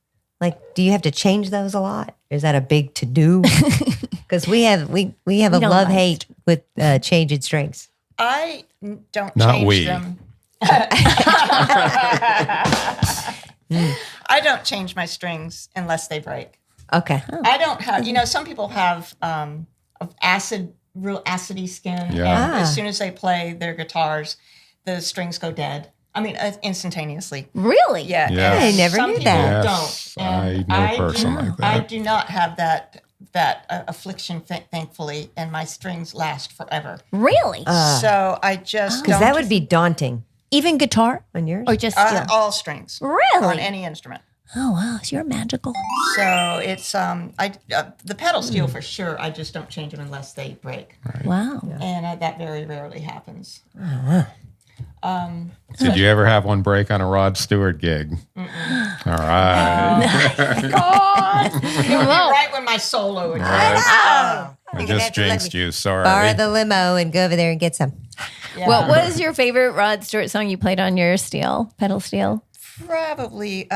Like, do you have to change those a lot? Is that a big to do? Because we have a don't love like hate with changing strings. I don't Not change we. them. I don't change my strings unless they break. Okay. I don't have, some people have real acidy skin. Yeah. And as soon as they play their guitars, the strings go dead. I mean, instantaneously. Really? Yeah. Yeah. and I never some knew people that. Yes, don't. I And know a person like that. I do not have that affliction, thankfully, and my strings last forever. Really? So I just Because that would be daunting Even guitar on yours. or just steel? all strings Really? on any instrument. Oh wow, so you're magical. So it's the pedal steel for sure. I just don't change them unless they break, Wow. and that very rarely happens. Did you ever have one break on a Rod Stewart gig? All right. Right when my solo would I You're gonna just have to let jinxed me you. Sorry. borrow the limo and go over there and get some. Well, what is your favorite Rod Stewart song you played on your pedal steel? probably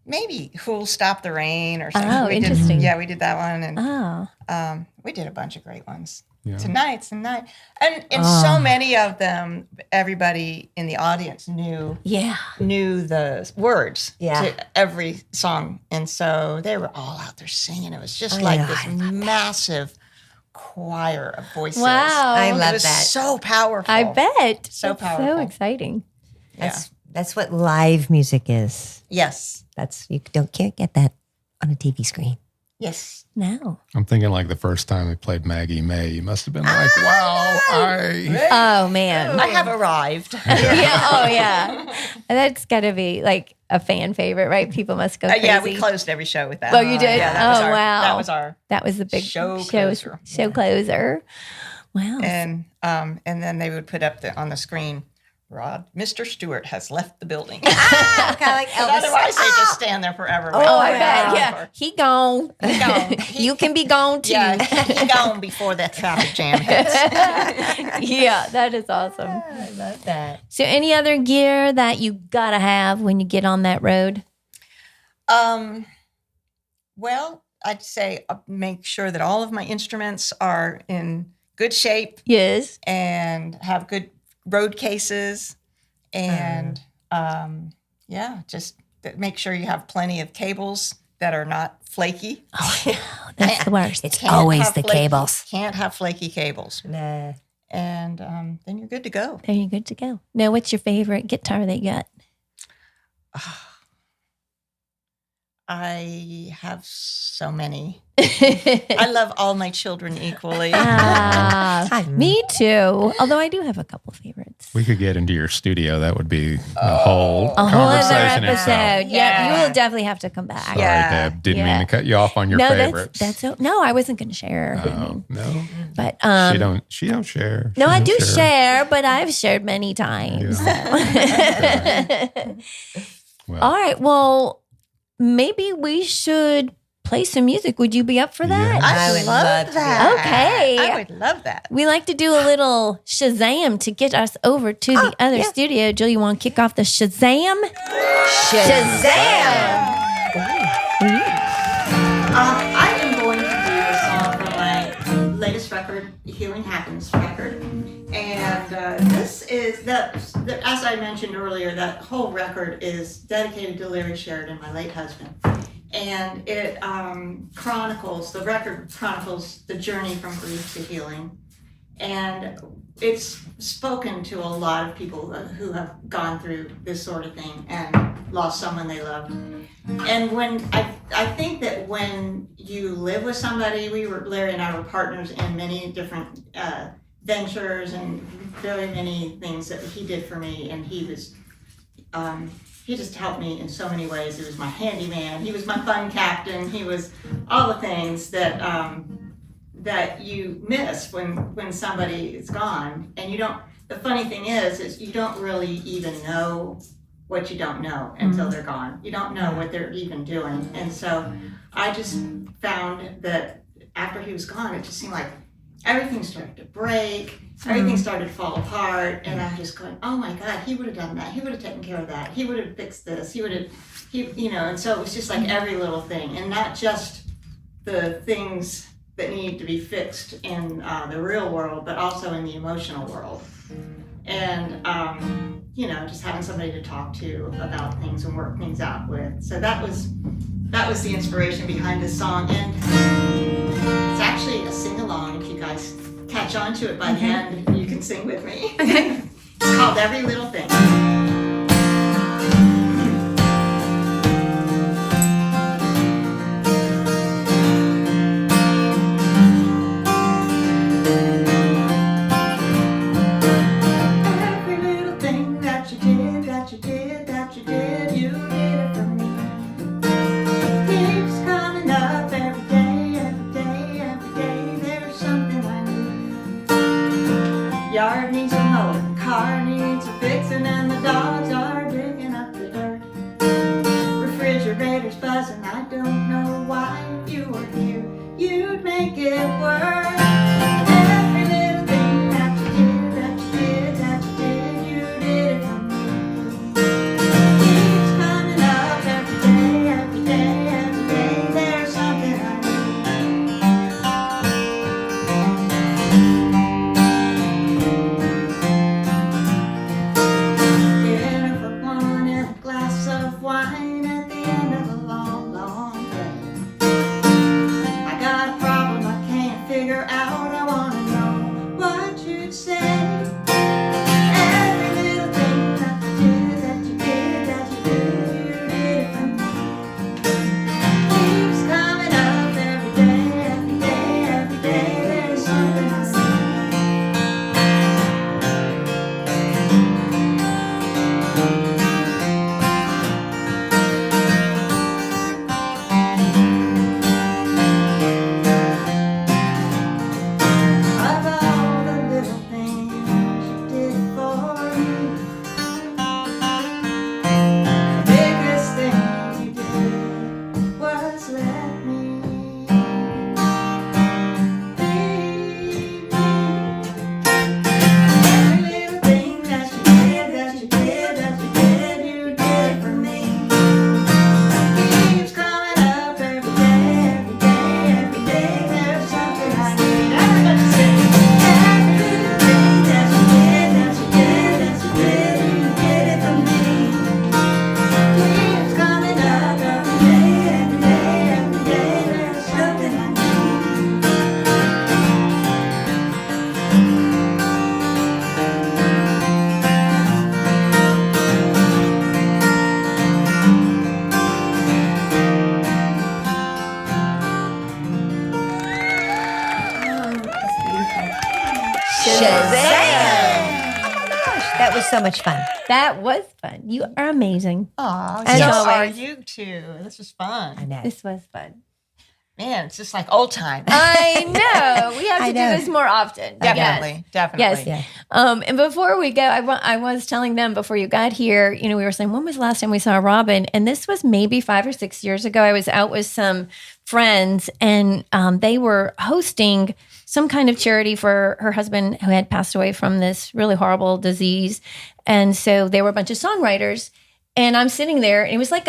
maybe "Who'll Stop the Rain" or something. Oh, interesting. We did that one, and we did a bunch of great ones. Yeah. Tonight, and so many of them, everybody in the audience knew the words to every song, and so they were all out there singing. It was just like this massive choir of voices. Wow. I love It was that. so powerful. I bet. So That's powerful. so exciting. That's what live music is. Yes. Can't get that on a TV screen. Yes. No. I'm thinking like the first time we played Maggie May, you must have been like, wow, Oh man. I have arrived. Yeah. Oh yeah. That's got to be like a fan favorite, right? People must go crazy. Yeah, we closed every show with that. Oh, you did? Yeah, that was wow. That was the big show closer. Show closer. Wow. And then they would put up on the screen, Mr. Stewart has left the building. Kind of like But otherwise, they just stand there forever. Oh, I bet. Yeah. He gone. He gone. You can be gone too. Yeah, he gone before that traffic jam hits. Yeah, that is awesome. I love that. So, any other gear that you gotta have when you get on that road? Well, I'd say make sure that all of my instruments are in good shape Yes. and have good road cases, and just make sure you have plenty of cables that are not flaky. That's the worst. It's Can't always have the flaky- cables. Can't have flaky cables, Nah. and then you're good to go. Then you're good to go. Now, what's your favorite guitar that you got? I have so many. I love all my children equally. Me too. Although I do have a couple favorites. We could get into your studio. That would be a whole A whole other conversation episode. itself. Yep, Yeah. you will definitely have to come back. Sorry, Yeah. Deb. Didn't Yeah. mean to cut you off on your No, favorites. no, I wasn't going to share. Oh, no. But She don't share. no, She I don't do share, but I've shared many times. Yeah. Well, All right. Well, maybe we should play some music. Would you be up for that? Yeah. I I would would love love to. that. Okay. I would love that. We like to do a little Shazam to get us over to the other studio. Jill, you want to kick off the Shazam? I am going to do a song from my latest record, Healing Happens record. And this is, as I mentioned earlier, that whole record is dedicated to Larry Sheridan, my late husband. And it the record chronicles the journey from grief to healing. And it's spoken to a lot of people who have gone through this sort of thing and lost someone they loved. And when I think that when you live with somebody, Larry and I were partners in many different ventures and very many things that he did for me, and he just helped me in so many ways. He was my handyman. He was my fun captain. He was all the things that that you miss when somebody is gone. And you don't. The funny thing is you don't really even know what you don't know until they're gone. You don't know what they're even doing. And so I just found that after he was gone, it just seemed like everything started to break. Everything started to fall apart, and I'm just going, oh my God, he would have done that. He would have taken care of that. He would have fixed this. And so it was just like every little thing, and not just the things that need to be fixed in the real world, but also in the emotional world. And, just having somebody to talk to about things and work things out with. So that was the inspiration behind this song. And it's actually a sing-along. If you guys catch on to it by the end, you can sing with me. It's called Every Little Thing. I don't know why if you were here, you'd make it work. Every little thing that you did, that you did, that you did, you did it for me. Keeps coming up every day, every day, every day. There's something I dinner for one and a glass of wine at the end of a long, long day. I got a problem I can't figure out. I wanna know what you'd say. Every little thing that you did, that you did, that you did, you did it for me. Keeps coming up every day, every day, every day. There's something I see. Of all the little things you did for me, the biggest thing you did was let me be. Every little thing that you did, that you did, that you did, you did it for me. Keeps coming up every day, every day, every day. There's something I need. Everybody sing. Every little thing that you did, that you did, that you did, you did it for me. Keeps coming up every day, every day, every day. There's something I need. Shazam! Oh my gosh, that was so much fun. That was fun. You are amazing. Oh, As so are always. you two. This was I fun. know. This was fun. Man, it's just like old time. I know. We have I to do know. this more often. Definitely, definitely. Yes. Yeah. And before we go, I was telling them before you got here, we were saying, when was the last time we saw Robin? And this was maybe 5 or 6 years ago. I was out with some friends and they were hosting some kind of charity for her husband who had passed away from this really horrible disease. And so there were a bunch of songwriters and I'm sitting there and it was like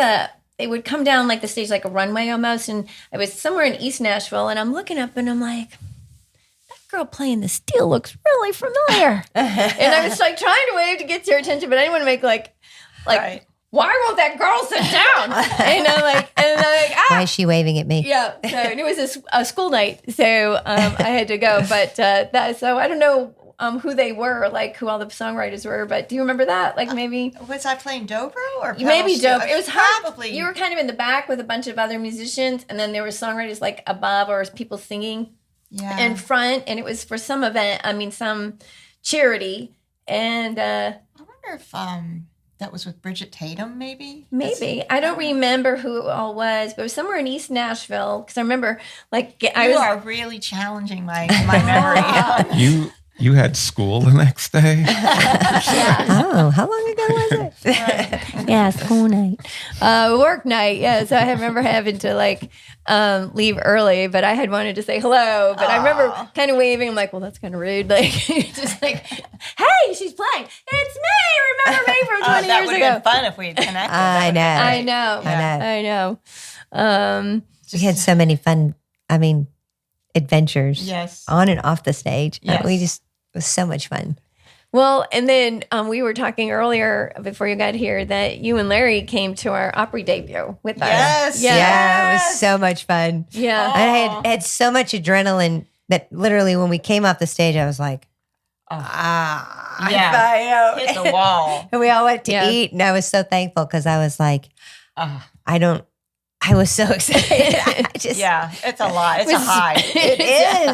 they would come down like the stage, like a runway almost. And I was somewhere in East Nashville and I'm looking up and I'm like, girl playing the steel looks really familiar. And I was like trying to wave to get to her attention, but I didn't want to make like, Right. why won't that girl sit down? And I'm like, Why is she waving at me? yeah. So and it was a school night, so I had to go. But so I don't know who they were, like who all the songwriters were. But do you remember that? Like maybe Was I playing dobro or maybe pedal dope. steel? It was hard. probably. You were kind of in the back with a bunch of other musicians, and then there were songwriters like above or people singing yeah. in front, and it was for some event. I mean, some charity, and I wonder if that was with Bridget Tatum, maybe. maybe I don't remember who it all was, but it was somewhere in East Nashville because I remember like You I was. are really challenging my memory. You had school the next day? Oh, how long ago was it? Yeah, school night, work night. Yeah, so I remember having to like leave early, but I had wanted to say hello. But I remember kind of waving. I'm like, well, that's kind of rude. Like, just like, hey, she's playing. It's me. Remember me from 20 that years would ago? have been fun if we had connected. That I would've been know. great. I know. I know. I know. We had so many fun, adventures Yes. on and off the stage. Yes. It was so much fun. Well, and then we were talking earlier before you got here that you and Larry came to our Opry debut with us. Yes. Yeah. Yeah, it was so much fun. Yeah. I had so much adrenaline that literally when we came off the stage, I was like, Yeah. I know. Hit the wall. And we all went to Yeah. eat, and I was so thankful because I was like, Ah. I was so excited. I just, Yeah, it's a lot. It's a high. It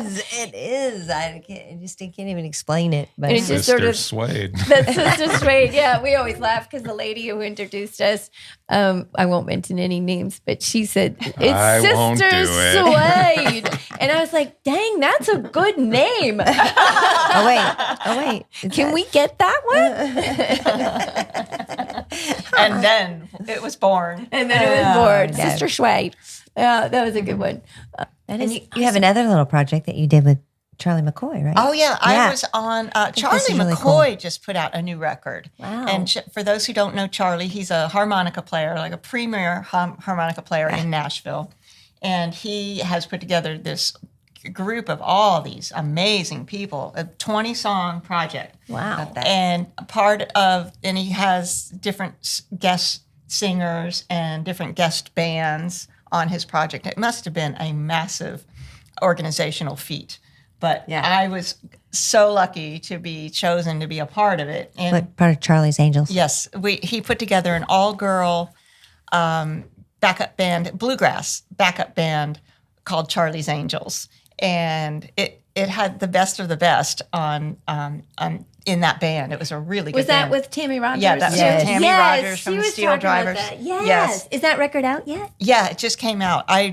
is. It is. I can't even explain it. But And it just Sister sort of- Suede. That's Sister Suede. Yeah, we always laugh because the lady who introduced us, I won't mention any names, but she said, it's I won't Sister do it. Suede. And I was like, dang, that's a good name. oh wait. Is Can that- we get that one? And then it was born. And then it was born. no. Sister Schwade. Yeah, that was a good one. That And is you have another little project that you did with Charlie McCoy, right? Oh yeah, Yeah. I was on. this Charlie is really McCoy just put out a new record. Wow. And for those who don't know Charlie, he's a harmonica player, like a premier harmonica player in Nashville, and he has put together this group of all these amazing people, a 20-song project. wow. And he has different guest singers and different guest bands on his project. It must have been a massive organizational feat. But Yeah. I was so lucky to be chosen to be a part of it. And What part of Charlie's Angels? yes, he put together an all-girl backup band, bluegrass backup band called Charlie's Angels. And it had the best of the best on in that band. It was a really good Was that band. with Tammy Rogers? Yeah, that's Yes. with Tammy Yes, Rogers she from the was Steel talking about Drivers. that. Yes. Yes. Is that record out yet? Yeah, it just came out. I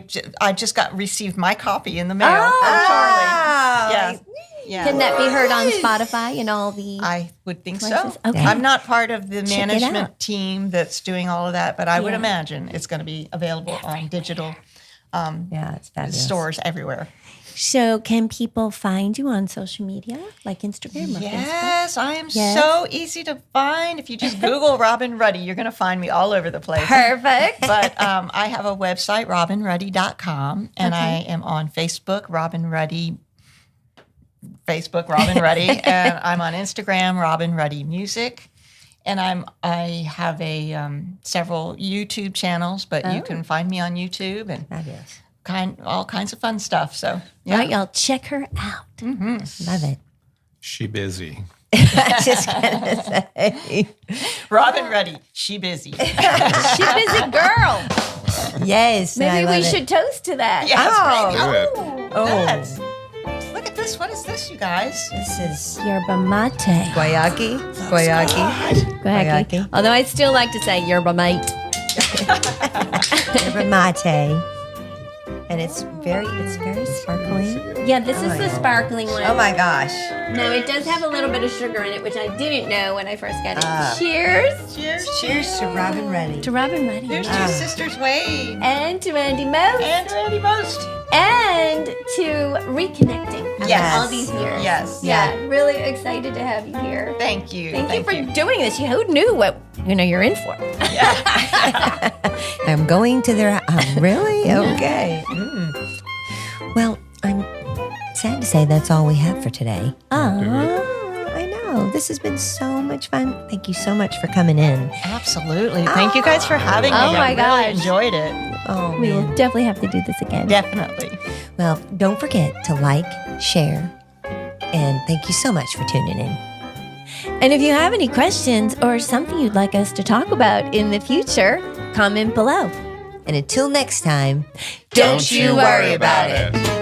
just received my copy in the mail Oh. from Charlie. Yeah. Yeah. Can that be heard on Spotify and all the? I would think so. Places? Okay. I'm not part of the Check it management out. team that's doing all of that, but I would Yeah. imagine it's going to be available on digital Yeah, it's fabulous. stores everywhere. So can people find you on social media, like Instagram or Facebook? Yes, I am Yes. so easy to find. If you just Google Robin Ruddy, you're going to find me all over the place. Perfect. But I have a website, robinruddy.com, and I am on Facebook, Robin Ruddy, and I'm on Instagram, Robin Ruddy Music, and I have a several YouTube channels, but you can find me on YouTube and Fabulous. all kinds of fun stuff. So yeah. All right, y'all check her out. Love it. She busy. I was just gonna say. Robin Ruddy, she busy. She busy girl. Yes. I Maybe love we it. should toast to that. Yes, Oh. baby. Good. Oh, Yes. Look at this. What is this, you guys? this is Yerba mate. guayaki. Guayaki. Guayaki. Although I still like to say yerba mate. Yerba mate. And it's very sparkling. Yeah, this is the sparkling one. Oh my gosh. No, it does have a little bit of sugar in it, which I didn't know when I first got it. Ah. Cheers Cheers. Cheers to Robin Reddy. to Robin Ruddy. Here's two sisters, Wade And to Andy Most. and Randy Most. And to reconnecting after Yes. all these years. Yes. Yeah, really excited to have you here. Thank you. Thank you for doing this. Who knew what you're in for? I'm going to their. Really? Okay. Well, I'm sad to say that's all we have for today. Oh, I know. This has been so much fun. Thank you so much for coming in. Absolutely. Thank you guys for having me. Oh, my I gosh. really enjoyed it. Oh, we will man. definitely have to do this again. Definitely. Well, don't forget to like, share, and thank you so much for tuning in. And if you have any questions or something you'd like us to talk about in the future, comment below. And until next time, Don't you worry about it.